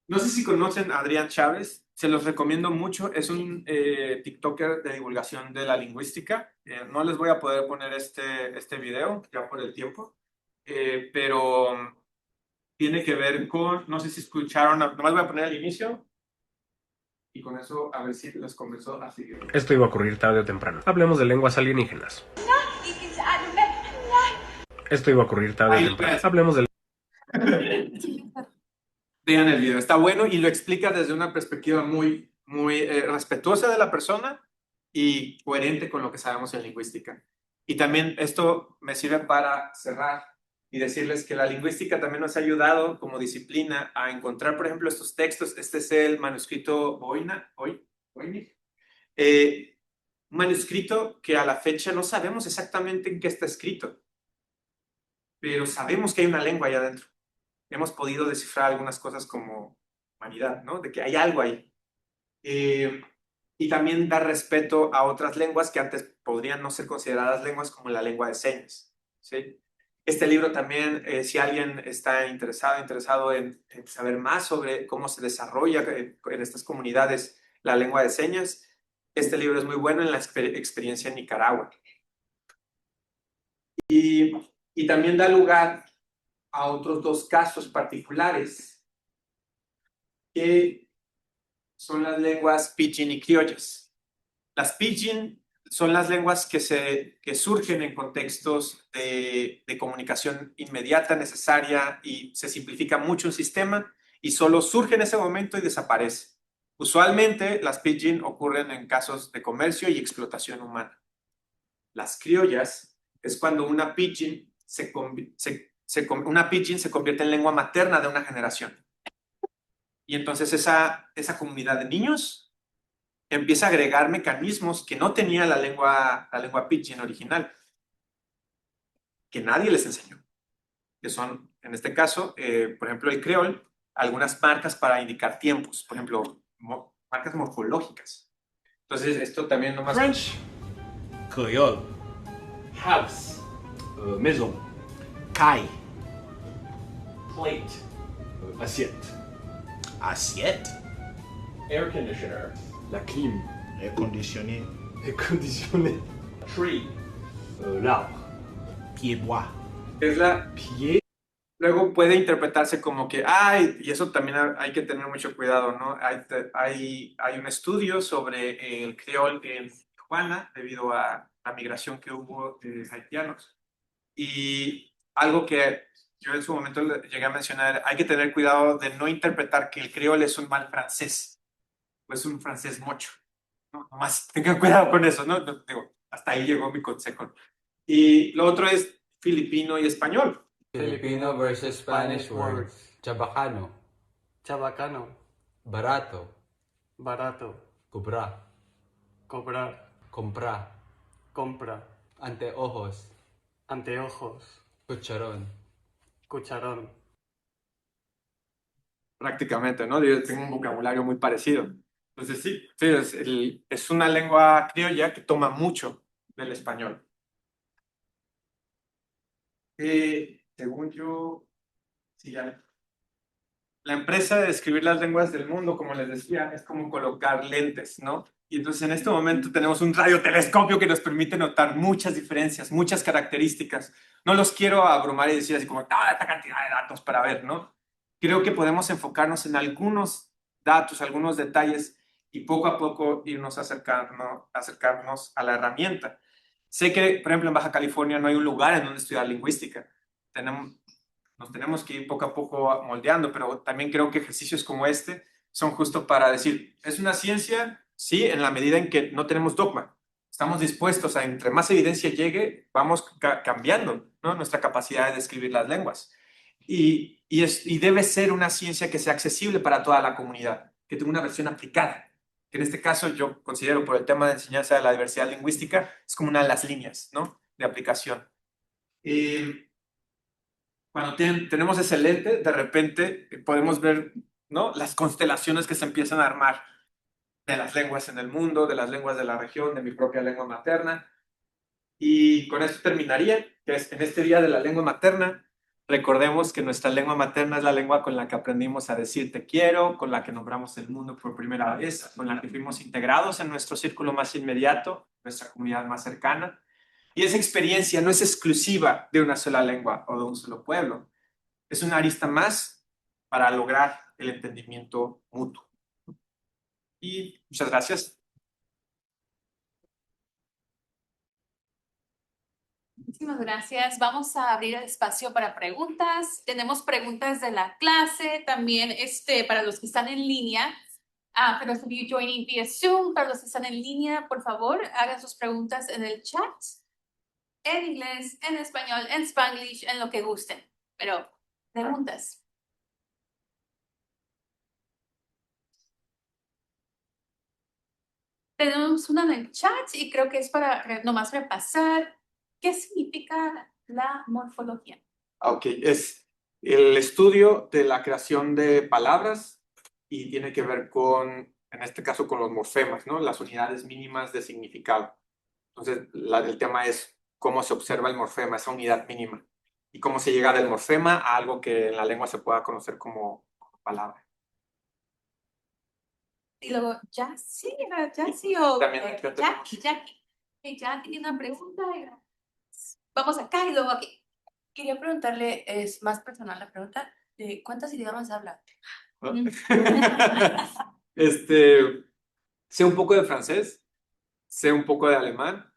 S2: No sé si conocen a Adrián Chávez. Se los recomiendo mucho. Es un TikToker de divulgación de la lingüística. No les voy a poder poner este video ya por el tiempo, pero tiene que ver con, no sé si escucharon, nomás voy a poner al inicio y con eso a ver si les convenzo a seguir.
S14: Esto iba a ocurrir tarde o temprano. Hablemos de lenguas alienígenas. Esto iba a ocurrir tarde o temprano. Hablemos de...
S2: Vean el video, está bueno y lo explica desde una perspectiva muy respetuosa de la persona y coherente con lo que sabemos en lingüística. Y también esto me sirve para cerrar y decirles que la lingüística también nos ha ayudado como disciplina a encontrar, por ejemplo, estos textos. Este es el manuscrito Voynich. Un manuscrito que a la fecha no sabemos exactamente en qué está escrito, pero sabemos que hay una lengua allá adentro. Hemos podido descifrar algunas cosas como humanidad, ¿no? De que hay algo ahí. Y también dar respeto a otras lenguas que antes podrían no ser consideradas lenguas, como la lengua de señas, ¿sí? Este libro también, si alguien está interesado en saber más sobre cómo se desarrolla en estas comunidades la lengua de señas, este libro es muy bueno en la experiencia en Nicaragua. Y también da lugar a otros dos casos particulares que son las lenguas pidgin y criollas. Las pidgin son las lenguas que surgen en contextos de comunicación inmediata, necesaria, y se simplifica mucho un sistema y solo surge en ese momento y desaparece. Usualmente las pidgin ocurren en casos de comercio y explotación humana. Las criollas es cuando una pidgin se convierte en lengua materna de una generación. Y entonces esa comunidad de niños empieza a agregar mecanismos que no tenía la lengua pidgin original, que nadie les enseñó, que son, en este caso, por ejemplo, el creol, algunas marcas para indicar tiempos, por ejemplo, marcas morfológicas. Entonces, esto también nomás...
S14: French, creole, house, maison, caille, plate, assiette, Air conditioner.
S10: La clim.
S15: Air conditionné.
S14: Air conditionné. Tree. L'arbre.
S15: Pied bois.
S2: Es la
S14: Pied.
S2: Luego puede interpretarse como que, ay, y eso también hay que tener mucho cuidado, ¿no? Hay un estudio sobre el criol en Tijuana debido a la migración que hubo de haitianos. Y algo que yo en su momento llegué a mencionar, hay que tener cuidado de no interpretar que el criol es un mal francés, o es un francés mocho. No, nomás tengan cuidado con eso, ¿no? Digo, hasta ahí llegó mi consejo. Y lo otro es filipino y español.
S16: Filipino versus Spanish words. Chabacano.
S17: Chabacano.
S16: Barato.
S17: Barato.
S16: Cobrar.
S17: Cobrar.
S16: Comprar.
S17: Compra.
S16: Anteojos.
S17: Anteojos.
S16: Cucharón.
S17: Cucharón.
S2: Prácticamente, ¿no? Yo tengo un vocabulario muy parecido. Entonces sí, es una lengua criolla que toma mucho del español. Según yo, sí, ya. La empresa de describir las lenguas del mundo, como les decía, es como colocar lentes, ¿no? Y entonces en este momento tenemos un radiotelescopio que nos permite notar muchas diferencias, muchas características. No los quiero abrumar y decir así como, esta cantidad de datos para ver, ¿no? Creo que podemos enfocarnos en algunos datos, algunos detalles y poco a poco irnos acercarnos a la herramienta. Sé que, por ejemplo, en Baja California no hay un lugar en donde estudiar lingüística. Nos tenemos que ir poco a poco moldeando, pero también creo que ejercicios como este son justo para decir, es una ciencia, sí, en la medida en que no tenemos dogma. Estamos dispuestos a, entre más evidencia llegue, vamos cambiando, ¿no? Nuestra capacidad de describir las lenguas. Y debe ser una ciencia que sea accesible para toda la comunidad, que tenga una versión aplicada. Que en este caso yo considero por el tema de enseñanza de la diversidad lingüística, es como una de las líneas, ¿no? De aplicación. Cuando tenemos ese lente, de repente podemos ver, ¿no? Las constelaciones que se empiezan a armar de las lenguas en el mundo, de las lenguas de la región, de mi propia lengua materna. Y con esto terminaría, que es en este día de la lengua materna, recordemos que nuestra lengua materna es la lengua con la que aprendimos a decir te quiero, con la que nombramos el mundo por primera vez, con la que fuimos integrados en nuestro círculo más inmediato, nuestra comunidad más cercana. Y esa experiencia no es exclusiva de una sola lengua o de un solo pueblo. Es una arista más para lograr el entendimiento mutuo. Y muchas gracias.
S3: Muchísimas gracias. Vamos a abrir el espacio para preguntas. Tenemos preguntas de la clase, también para los que están en línea. For those of you joining via Zoom, para los que están en línea, por favor, hagan sus preguntas en el chat, en inglés, en español, en Spanglish, en lo que gusten. Pero, preguntas. Tenemos una en el chat y creo que es para nomás repasar. ¿Qué significa la morfología?
S2: Ok, es el estudio de la creación de palabras y tiene que ver con, en este caso, con los morfemas, ¿no? Las unidades mínimas de significado. Entonces, el tema es cómo se observa el morfema, esa unidad mínima, y cómo se llega del morfema a algo que en la lengua se pueda conocer como palabra.
S3: Y luego, Jassy o
S2: También
S3: Jackie. Jackie tiene una pregunta. Vamos acá y luego aquí.
S18: Quería preguntarle, es más personal la pregunta, de ¿cuántos idiomas habla?
S2: Sé un poco de francés, sé un poco de alemán,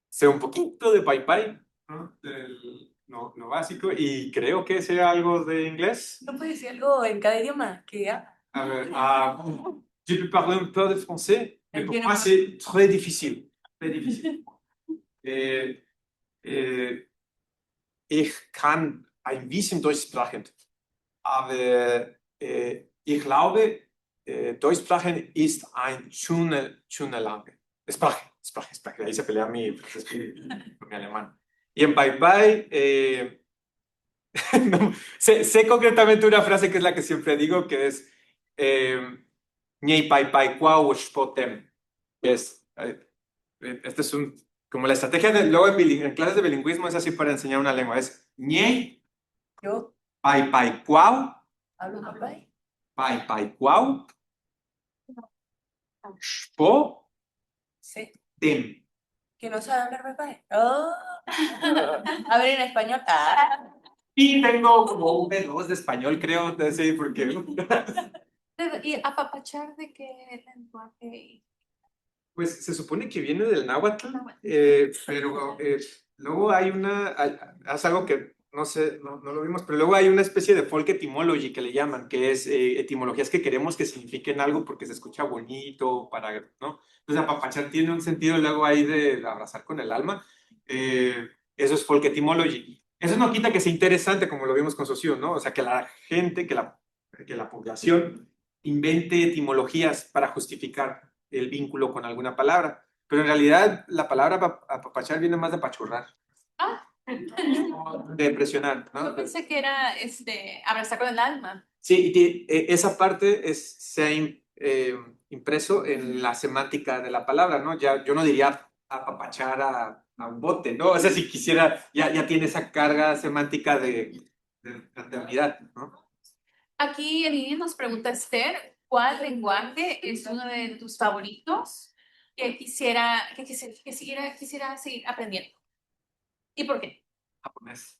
S2: sé un poquito de paipai, ¿no? Lo básico, y creo que sé algo de inglés.
S18: ¿No puedes decir algo en cada idioma que habla?
S2: A ver, je peux parler un peu de français, mais pour moi c'est très difficile. Très difficile. Ich kann ein bisschen Deutsch sprechen, aber ich glaube, Deutsch sprechen ist eine schöne Lange. Sprache. Ahí se pelea mi alemán. Y en paipai, no, sé concretamente una frase que es la que siempre digo, que es Ñey paipai kwao shpotem. Este es como la estrategia luego en clases de bilingüismo es así para enseñar una lengua, es Ñey paipai kwao,
S18: ¿Hablo paipai?
S2: paipai kwao Po,
S18: Sí.
S2: tem.
S18: ¿Que no sabe hablar papá? Oh. A ver, en español. Ah.
S2: Y tengo como un B2 de español, creo, sí, porque...
S1: ¿Y apapachar de qué lenguaje?
S2: Pues se supone que viene del náhuatl, pero luego es algo que no sé, no lo vimos, pero luego hay una especie de folk etymology que le llaman, que es etimologías que queremos que signifiquen algo porque se escucha bonito, ¿no? Entonces apapachar tiene un sentido luego ahí de abrazar con el alma. Eso es folk etymology. Eso no quita que sea interesante, como lo vimos con Socio, ¿no? O sea, que la gente, que la población invente etimologías para justificar el vínculo con alguna palabra. Pero en realidad la palabra apapachar viene más de apachurrar, de presionar,
S1: Yo
S2: ¿no?
S1: pensé que era abrazar con el alma.
S2: Sí, y esa parte se ha impreso en la semántica de la palabra, ¿no? Ya, yo no diría apapachar a un bote, ¿no? O sea, si quisiera, ya tiene esa carga semántica de fraternidad, ¿no?
S1: Aquí en línea nos pregunta Esther, ¿cuál lenguaje es uno de tus favoritos que quisiera seguir aprendiendo? ¿Y por qué?
S2: Japonés.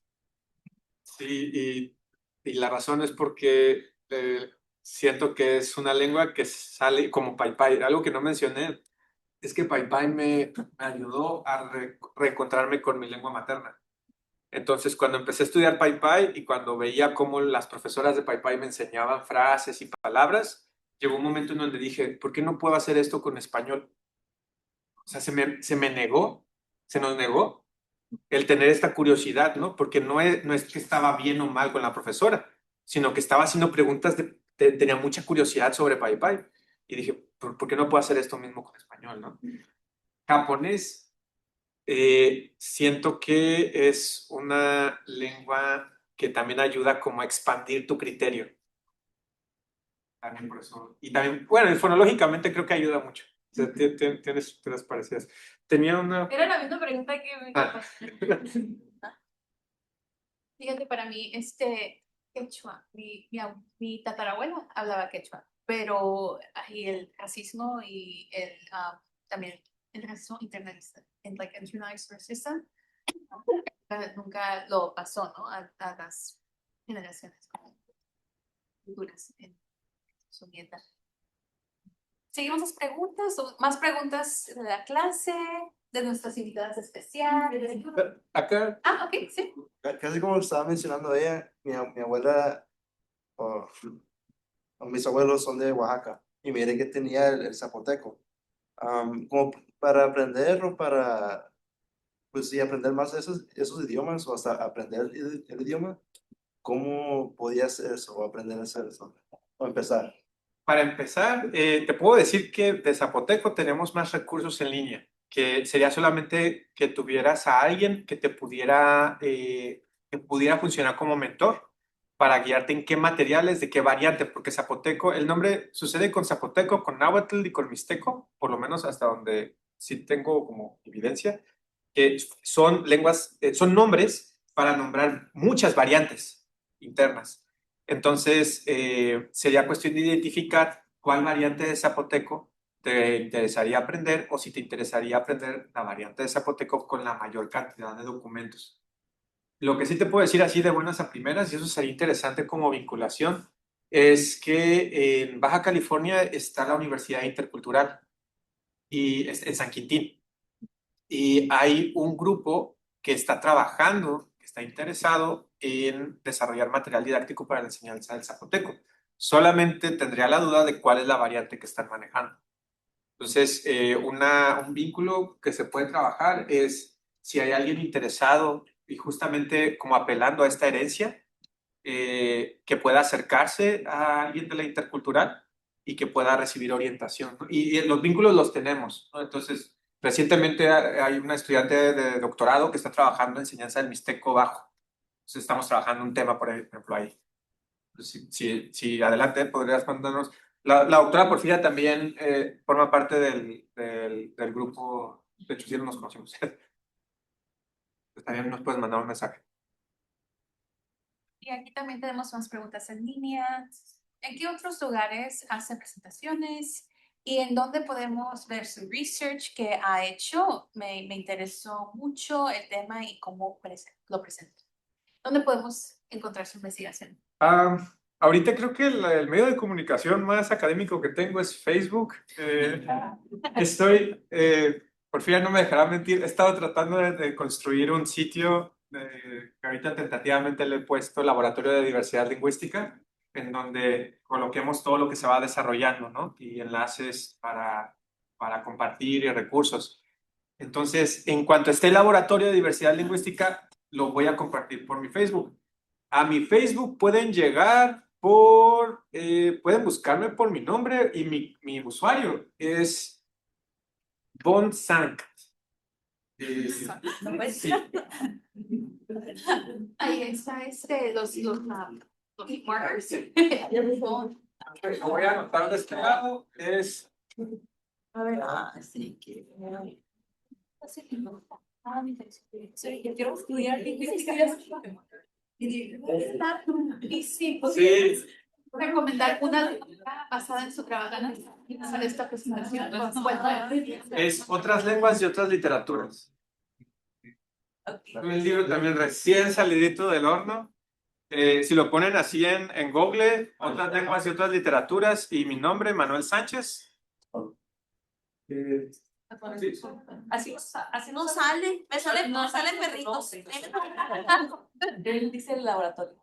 S2: Sí, y la razón es porque siento que es una lengua que sale como Pai Pai. Algo que no mencioné es que Pai Pai me ayudó a reencontrarme con mi lengua materna. Entonces, cuando empecé a estudiar Pai Pai y cuando veía cómo las profesoras de Pai Pai me enseñaban frases y palabras, llegó un momento en donde dije, ¿por qué no puedo hacer esto con español? O sea, se nos negó el tener esta curiosidad, ¿no? Porque no es que estaba bien o mal con la profesora, sino que estaba haciendo preguntas, tenía mucha curiosidad sobre Pai Pai. Y dije, ¿por qué no puedo hacer esto mismo con español, no? Japonés, siento que es una lengua que también ayuda como a expandir tu criterio. También por eso. Y también, bueno, fonológicamente creo que ayuda mucho. O sea, tienes parecidas. Tenía una...
S1: Era la misma pregunta que me
S2: Ah.
S1: Fíjate, para mí, quechua, mi tatarabuela hablaba quechua, pero ahí el racismo y también el racismo internalized, internalized racism, nunca lo pasó, ¿no? A las generaciones futuras en su nieta. Seguimos las preguntas, o más preguntas de la clase, de nuestras invitadas especiales.
S2: Acá.
S1: Ah, ok, sí.
S19: Casi como estaba mencionando ella, mi abuela o mis abuelos son de Oaxaca y mire que tenía el zapoteco. Como para aprender o para, pues sí, aprender más esos idiomas o hasta aprender el idioma, ¿cómo podía hacer eso o aprender a hacer eso? O empezar.
S2: Para empezar, te puedo decir que de Zapoteco tenemos más recursos en línea, que sería solamente que tuvieras a alguien que que pudiera funcionar como mentor para guiarte en qué materiales, de qué variante, porque Zapoteco, el nombre sucede con Zapoteco, con Náhuatl y con Mixteco, por lo menos hasta donde sí tengo como evidencia, que son lenguas, son nombres para nombrar muchas variantes internas. Entonces, sería cuestión de identificar cuál variante de zapoteco te interesaría aprender o si te interesaría aprender la variante de zapoteco con la mayor cantidad de documentos. Lo que sí te puedo decir así de buenas a primeras, y eso sería interesante como vinculación, es que en Baja California está la Universidad Intercultural y en San Quintín. Y hay un grupo que está trabajando, que está interesado en desarrollar material didáctico para la enseñanza del zapoteco. Solamente tendría la duda de cuál es la variante que están manejando. Entonces, un vínculo que se puede trabajar es si hay alguien interesado y justamente como apelando a esta herencia, que pueda acercarse a alguien de la intercultural y que pueda recibir orientación, ¿no? Y los vínculos los tenemos, ¿no? Entonces, recientemente hay una estudiante de doctorado que está trabajando en enseñanza del Mixteco Bajo. Entonces, estamos trabajando un tema, por ejemplo, ahí. Si adelante, podrías mandarnos. La doctora Porfiria también forma parte del grupo, de hecho, sí nos conocemos. Pues también nos puedes mandar un mensaje.
S1: Y aquí también tenemos más preguntas en línea. ¿En qué otros lugares hacen presentaciones?
S3: ¿Y en dónde podemos ver su research que ha hecho? Me interesó mucho el tema y cómo lo presenta. ¿Dónde podemos encontrar su investigación?
S2: Ahorita creo que el medio de comunicación más académico que tengo es Facebook. Por fin ya no me dejará mentir, he estado tratando de construir un sitio que ahorita tentativamente le he puesto Laboratorio de Diversidad Lingüística, en donde coloquemos todo lo que se va desarrollando, ¿no? Y enlaces para compartir y recursos. Entonces, en cuanto esté el Laboratorio de Diversidad Lingüística, lo voy a compartir por mi Facebook. A mi Facebook pueden llegar pueden buscarme por mi nombre y mi usuario es Bon Sankt. Sí.
S1: Ahí está los markers.
S2: Lo voy a anotar de este lado. Es.
S3: A ver, sí que. Yo quiero estudiar lingüística.
S2: Sí.
S1: Recomendar una lectura basada en su trabajo para esta presentación.
S2: Es Otras lenguas y otras literaturas. Un libro también recién salidito del horno. Si lo ponen así en Google, Otras lenguas y otras literaturas, y mi nombre, Manuel Sánchez.
S18: Así no sale, no salen perritos.
S3: Él dice el laboratorio.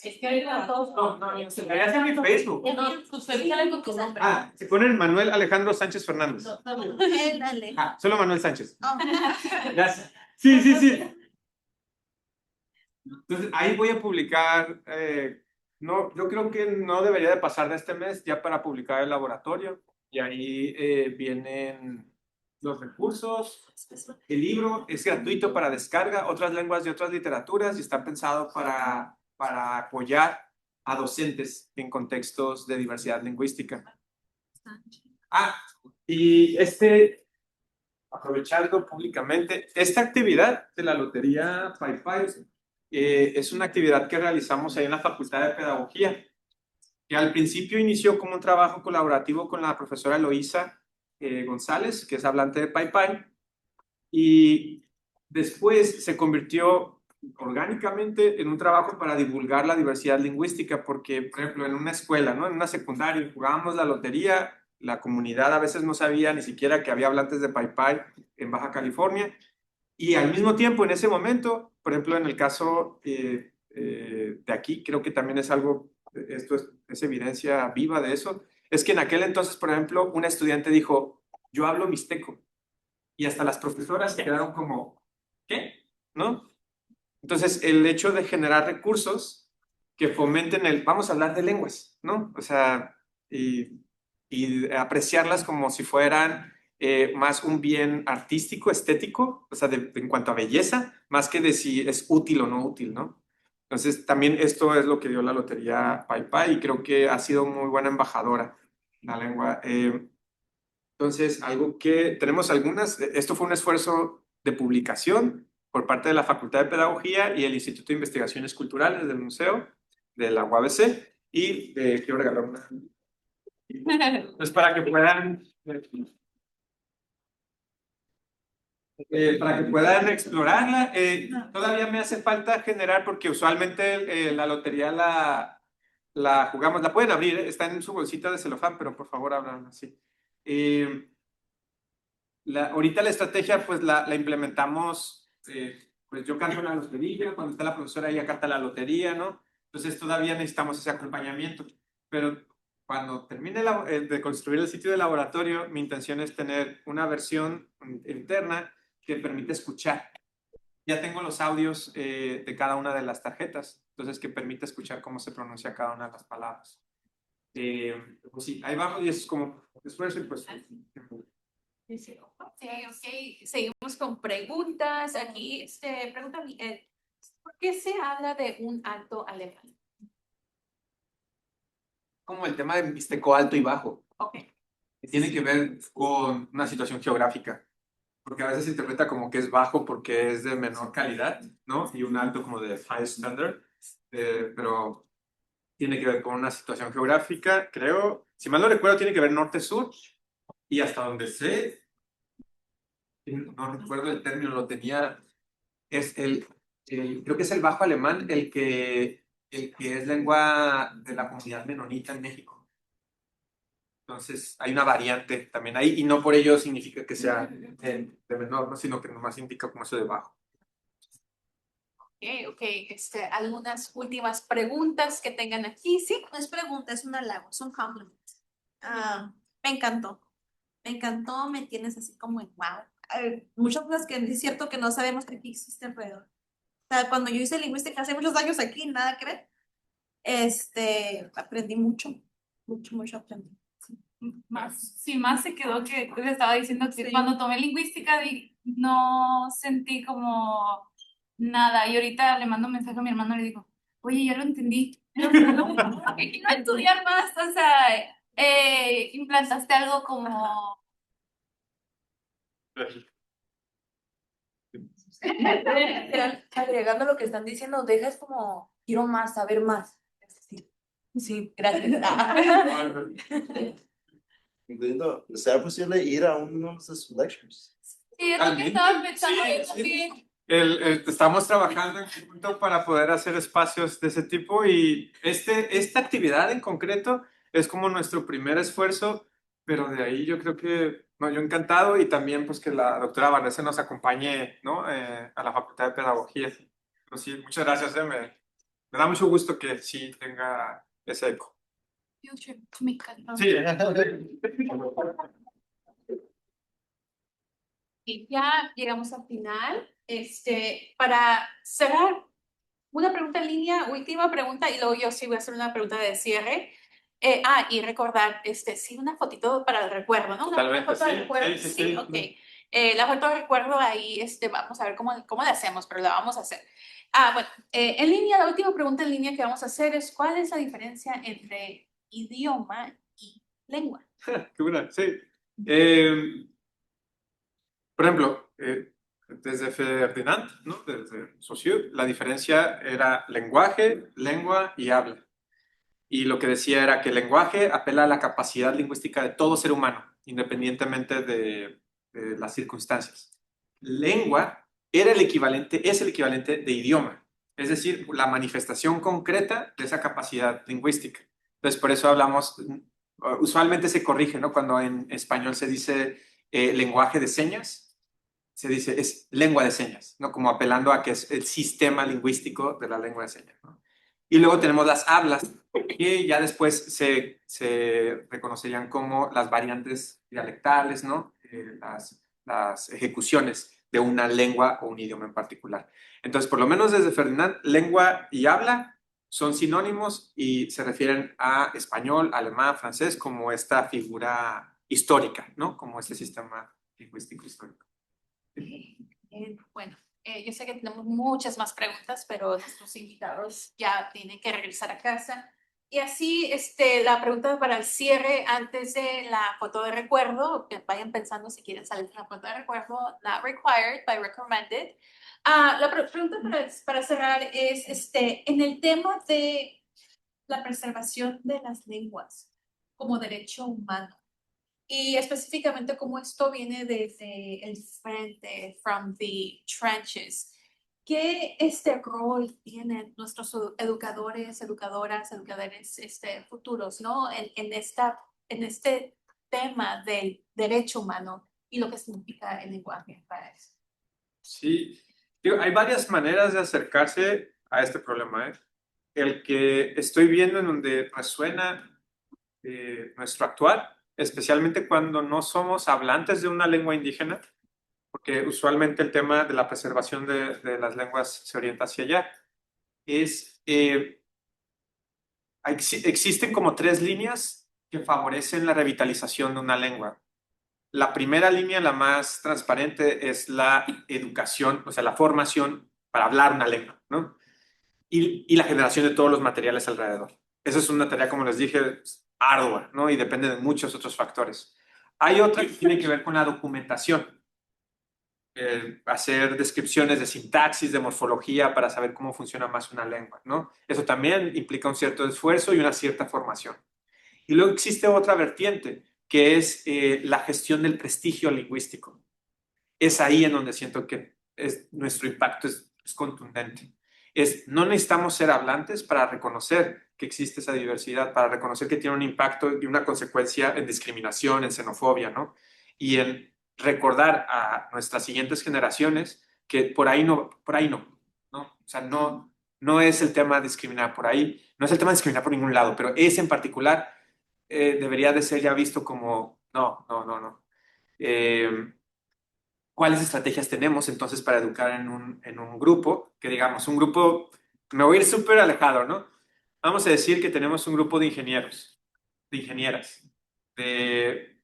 S18: Es que ahorita todos.
S2: No, se veía en mi Facebook.
S18: Salen con tu nombre.
S2: Se ponen Manuel Alejandro Sánchez Fernández.
S18: Dale.
S2: Solo Manuel Sánchez. Gracias. Sí. Entonces, ahí voy a publicar. No, yo creo que no debería de pasar de este mes ya para publicar el laboratorio. Y ahí vienen los recursos. El libro es gratuito para descarga, Otras lenguas y otras literaturas, y está pensado para apoyar a docentes en contextos de diversidad lingüística. Y aprovechando públicamente, esta actividad de la Lotería PayPay es una actividad que realizamos ahí en la Facultad de Pedagogía, que al principio inició como un trabajo colaborativo con la profesora Eloísa González, que es hablante de PayPay, y después se convirtió orgánicamente en un trabajo para divulgar la diversidad lingüística, porque, por ejemplo, en una escuela, ¿no? En una secundaria, jugábamos la lotería, la comunidad a veces no sabía ni siquiera que había hablantes de PayPay en Baja California, y al mismo tiempo, en ese momento, por ejemplo, en el caso de aquí, creo que también es algo, esto es evidencia viva de eso, es que en aquel entonces, por ejemplo, una estudiante dijo, yo hablo mixteco, y hasta las profesoras se quedaron como, ¿qué? ¿No? Entonces, el hecho de generar recursos que fomenten vamos a hablar de lenguas, ¿no? O sea, y apreciarlas como si fueran más un bien artístico, estético, o sea, en cuanto a belleza, más que de si es útil o no útil, ¿no? Entonces, también esto es lo que dio la Lotería PayPay, y creo que ha sido muy buena embajadora la lengua. Entonces, algo que tenemos esto fue un esfuerzo de publicación por parte de la Facultad de Pedagogía y el Instituto de Investigaciones Culturales del Museo de la UABC, y quiero regalar una. Pues para que puedan explorarla. Todavía me hace falta generar, porque usualmente la lotería la jugamos, la pueden abrir, está en su bolsita de celofán, pero por favor abran así. Ahorita la estrategia pues la implementamos, pues yo canto la lotería, cuando está la profesora ella canta la lotería, ¿no? Entonces todavía necesitamos ese acompañamiento, pero cuando termine de construir el sitio de laboratorio, mi intención es tener una versión interna que permite escuchar. Ya tengo los audios de cada una de las tarjetas, entonces que permite escuchar cómo se pronuncia cada una de las palabras. Pues sí, ahí vamos, y es como esfuerzo y pues.
S1: Ok. Seguimos con preguntas. Aquí, pregunta ¿por qué se habla de un alto alemán?
S2: Como el tema de mixteco alto y bajo.
S1: Ok.
S2: Tiene que ver con una situación geográfica, porque a veces se interpreta como que es bajo porque es de menor calidad, ¿no? Y un alto como de high standard, pero tiene que ver con una situación geográfica, creo, si mal no recuerdo, tiene que ver norte-sur, y hasta donde sé, no recuerdo el término, lo tenía, es creo que es el bajo alemán el que es lengua de la comunidad menonita en México. Entonces, hay una variante también ahí, y no por ello significa que sea de menor, ¿no? Sino que nomás indica como eso de bajo.
S1: Ok, algunas últimas preguntas que tengan aquí, ¿sí?
S20: No es pregunta, es un halago, es un compliment. Me encantó. Me encantó, me tienes así como en wow. Muchas cosas que es cierto que no sabemos que aquí existe alrededor. O sea, cuando yo hice lingüística hace muchos años aquí, nada que ver, aprendí mucho, mucho aprendí.
S3: Más se quedó que les estaba diciendo que cuando tomé lingüística no sentí como nada. Y ahorita le mando un mensaje a mi hermano y le digo, oye, ya lo entendí. Quiero estudiar más, o sea, implantaste algo como...
S18: Agregando lo que están diciendo, dejas como, quiero más, saber más. Sí, gracias.
S19: Incluyendo, ¿será posible ir a uno de sus lectures?
S3: Sí, es lo que estaba pensando yo también.
S2: Estamos trabajando en conjunto para poder hacer espacios de ese tipo, y esta actividad en concreto es como nuestro primer esfuerzo, pero de ahí yo creo que, no, yo encantado, y también pues que la doctora Vanessa nos acompañe, ¿no? A la Facultad de Pedagogía. Pero sí, muchas gracias, me da mucho gusto que sí tenga ese eco.
S3: Me encantó.
S2: Sí.
S1: Y ya llegamos al final. Para cerrar, una pregunta en línea, última pregunta, y luego yo sí voy a hacer una pregunta de cierre. Y recordar, sí, una fotito para el recuerdo, ¿no? Una foto de recuerdo. Sí, ok. La foto de recuerdo ahí, vamos a ver cómo le hacemos, pero la vamos a hacer. Bueno, en línea, la última pregunta en línea que vamos a hacer es, ¿cuál es la diferencia entre idioma y lengua?
S2: Qué buena, sí. Por ejemplo, desde Ferdinand, ¿no? Desde Saussure, la diferencia era lenguaje, lengua y habla. Y lo que decía era que el lenguaje apela a la capacidad lingüística de todo ser humano, independientemente de las circunstancias. Lengua es el equivalente de idioma, es decir, la manifestación concreta de esa capacidad lingüística. Entonces, por eso hablamos, usualmente se corrige, ¿no? Cuando en español se dice lenguaje de señas, se dice es lengua de señas, ¿no? Como apelando a que es el sistema lingüístico de la lengua de señas, ¿no? Y luego tenemos las hablas, que ya después se reconocerían como las variantes dialectales, ¿no? Las ejecuciones de una lengua o un idioma en particular. Entonces, por lo menos desde Ferdinand, lengua y habla son sinónimos y se refieren a español, alemán, francés como esta figura histórica, ¿no? Como este sistema lingüístico histórico.
S1: Bueno, yo sé que tenemos muchas más preguntas, pero nuestros invitados ya tienen que regresar a casa. Y así, la pregunta para el cierre, antes de la foto de recuerdo, que vayan pensando si quieren salir de la foto de recuerdo, not required, but recommended. La pregunta para cerrar es, en el tema de la preservación de las lenguas como derecho humano, y específicamente cómo esto viene desde el frente, from the trenches. ¿Qué rol tienen nuestros educadores, educadoras, educadores futuros, ¿no? en este tema del derecho humano y lo que significa el lenguaje para eso?
S2: Sí, hay varias maneras de acercarse a este problema, ¿eh? El que estoy viendo en donde resuena nuestro actuar, especialmente cuando no somos hablantes de una lengua indígena, porque usualmente el tema de la preservación de las lenguas se orienta hacia allá, existen como 3 líneas que favorecen la revitalización de una lengua. La primera línea, la más transparente, es la educación, o sea, la formación para hablar una lengua, ¿no? Y la generación de todos los materiales alrededor. Esa es una tarea, como les dije, ardua, ¿no? Y depende de muchos otros factores. Hay otra que tiene que ver con la documentación. Hacer descripciones de sintaxis, de morfología, para saber cómo funciona más una lengua, ¿no? Eso también implica un cierto esfuerzo y una cierta formación. Y luego existe otra vertiente, que es la gestión del prestigio lingüístico. Es ahí en donde siento que nuestro impacto es contundente. No necesitamos ser hablantes para reconocer que existe esa diversidad, para reconocer que tiene un impacto y una consecuencia en discriminación, en xenofobia, ¿no? Y en recordar a nuestras siguientes generaciones que por ahí no, ¿no? O sea, no es el tema de discriminar por ahí, no es el tema de discriminar por ningún lado, pero ese en particular debería de ser ya visto como, no. ¿Cuáles estrategias tenemos entonces para educar en un grupo? Que digamos, un grupo, me voy a ir súper alejado, ¿no? Vamos a decir que tenemos un grupo de ingenieros, de ingenieras, de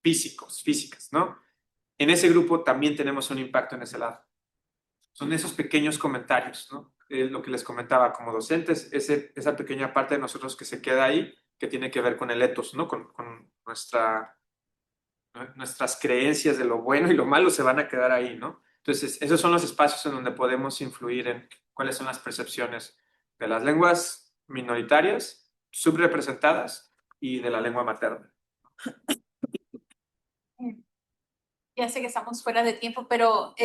S2: físicas, ¿no? En ese grupo también tenemos un impacto en ese lado. Son esos pequeños comentarios, ¿no? Lo que les comentaba como docentes, esa pequeña parte de nosotros que se queda ahí, que tiene que ver con el ethos, ¿no? Con nuestras creencias de lo bueno y lo malo se van a quedar ahí, ¿no? Entonces, esos son los espacios en donde podemos influir en cuáles son las percepciones de las lenguas minoritarias, subrepresentadas y de la lengua materna.
S1: Ya sé que estamos fuera de tiempo, pero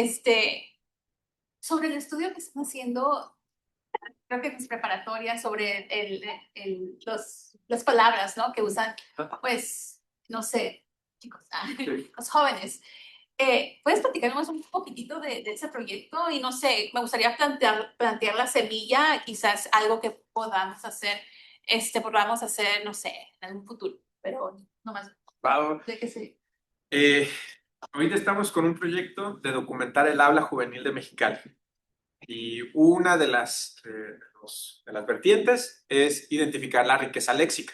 S1: sobre el estudio que están haciendo, creo que en mis preparatorias, sobre las palabras, ¿no? Que usan, pues, no sé, chicos, los jóvenes. ¿Puedes platicarnos un poquitito de ese proyecto? Y no sé, me gustaría plantear la semilla, quizás algo que podamos hacer, no sé, en algún futuro, pero no más.
S2: Wow.
S1: De que sí.
S2: Ahorita estamos con un proyecto de documentar el habla juvenil de Mexicali. Y una de las vertientes es identificar la riqueza léxica,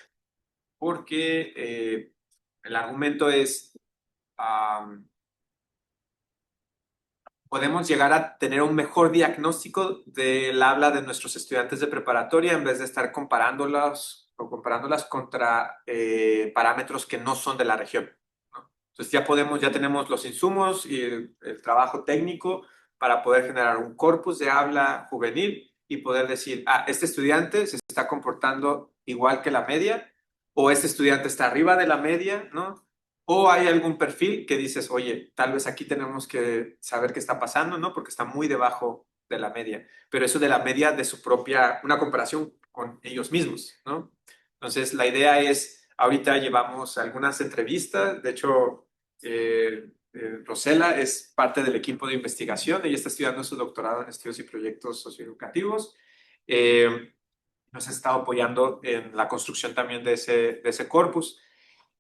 S2: porque el argumento es, podemos llegar a tener un mejor diagnóstico del habla de nuestros estudiantes de preparatoria en vez de estar comparándolas contra parámetros que no son de la región, ¿no? Entonces ya tenemos los insumos y el trabajo técnico para poder generar un corpus de habla juvenil y poder decir, este estudiante se está comportando igual que la media, o este estudiante está arriba de la media, ¿no? O hay algún perfil que dices, oye, tal vez aquí tenemos que saber qué está pasando, ¿no? Porque está muy debajo de la media. Pero eso de la media de su propia, una comparación con ellos mismos, ¿no? Entonces, la idea es, ahorita llevamos algunas entrevistas, de hecho, Rosela es parte del equipo de investigación, ella está estudiando su doctorado en estudios y proyectos socioeducativos. Nos ha estado apoyando en la construcción también de ese corpus.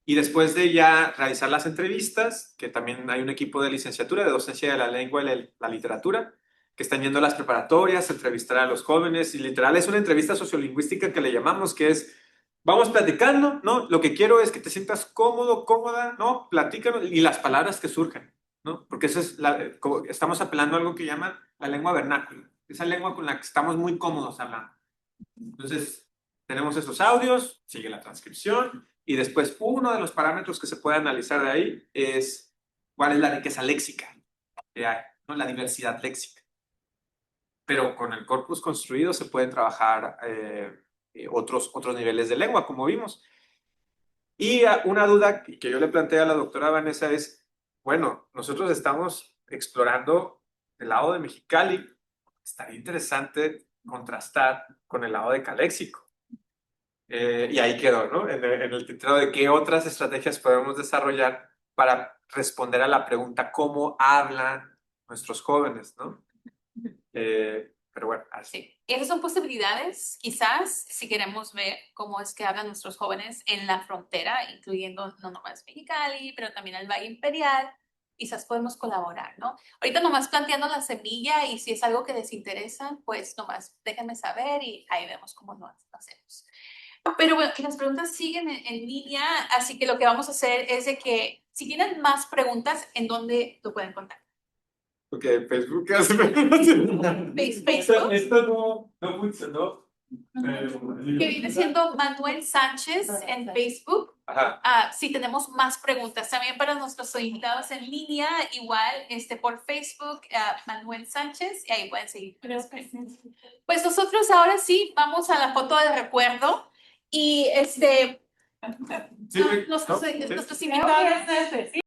S2: Y después de ya realizar las entrevistas, que también hay un equipo de licenciatura de docencia de la lengua y la literatura, que están yendo a las preparatorias, a entrevistar a los jóvenes, y literal es una entrevista sociolingüística que le llamamos, que es, vamos platicando, ¿no? Lo que quiero es que te sientas cómodo, cómoda, ¿no? Platícanos, y las palabras que surgen, ¿no? Porque eso es estamos apelando a algo que llaman la lengua vernácula, esa lengua con la que estamos muy cómodos hablando. Entonces, tenemos esos audios, sigue la transcripción, y después uno de los parámetros que se puede analizar de ahí es cuál es la riqueza léxica que hay, ¿no? La diversidad léxica. Pero con el corpus construido se pueden trabajar otros niveles de lengua, como vimos. Y una duda que yo le planteé a la doctora Vanessa es, bueno, nosotros estamos explorando el lado de Mexicali, estaría interesante contrastar con el lado de Caléxico. Y ahí quedó, ¿no? En el tintero de qué otras estrategias podemos desarrollar para responder a la pregunta cómo hablan nuestros jóvenes, ¿no? Pero bueno, así.
S1: Sí. Esas son posibilidades, quizás, si queremos ver cómo es que hablan nuestros jóvenes en la frontera, incluyendo no nomás Mexicali, pero también el Valle Imperial. Quizás podemos colaborar, ¿no? Ahorita nomás planteando la semilla, y si es algo que les interesa, pues nomás déjenme saber y ahí vemos cómo lo hacemos. Pero bueno, las preguntas siguen en línea, así que lo que vamos a hacer es de que si tienen más preguntas, ¿en dónde lo pueden contactar?
S2: Ok, Facebook.
S1: Facebook.
S2: Esto no funcionó.
S1: Que viene siendo Manuel Sánchez en Facebook. Si tenemos más preguntas, también para nuestros invitados en línea, igual por Facebook, Manuel Sánchez, y ahí pueden seguir. Pues nosotros ahora sí vamos a la foto de recuerdo, y
S2: Sí,
S1: Nuestros
S2: sí.
S1: invitados.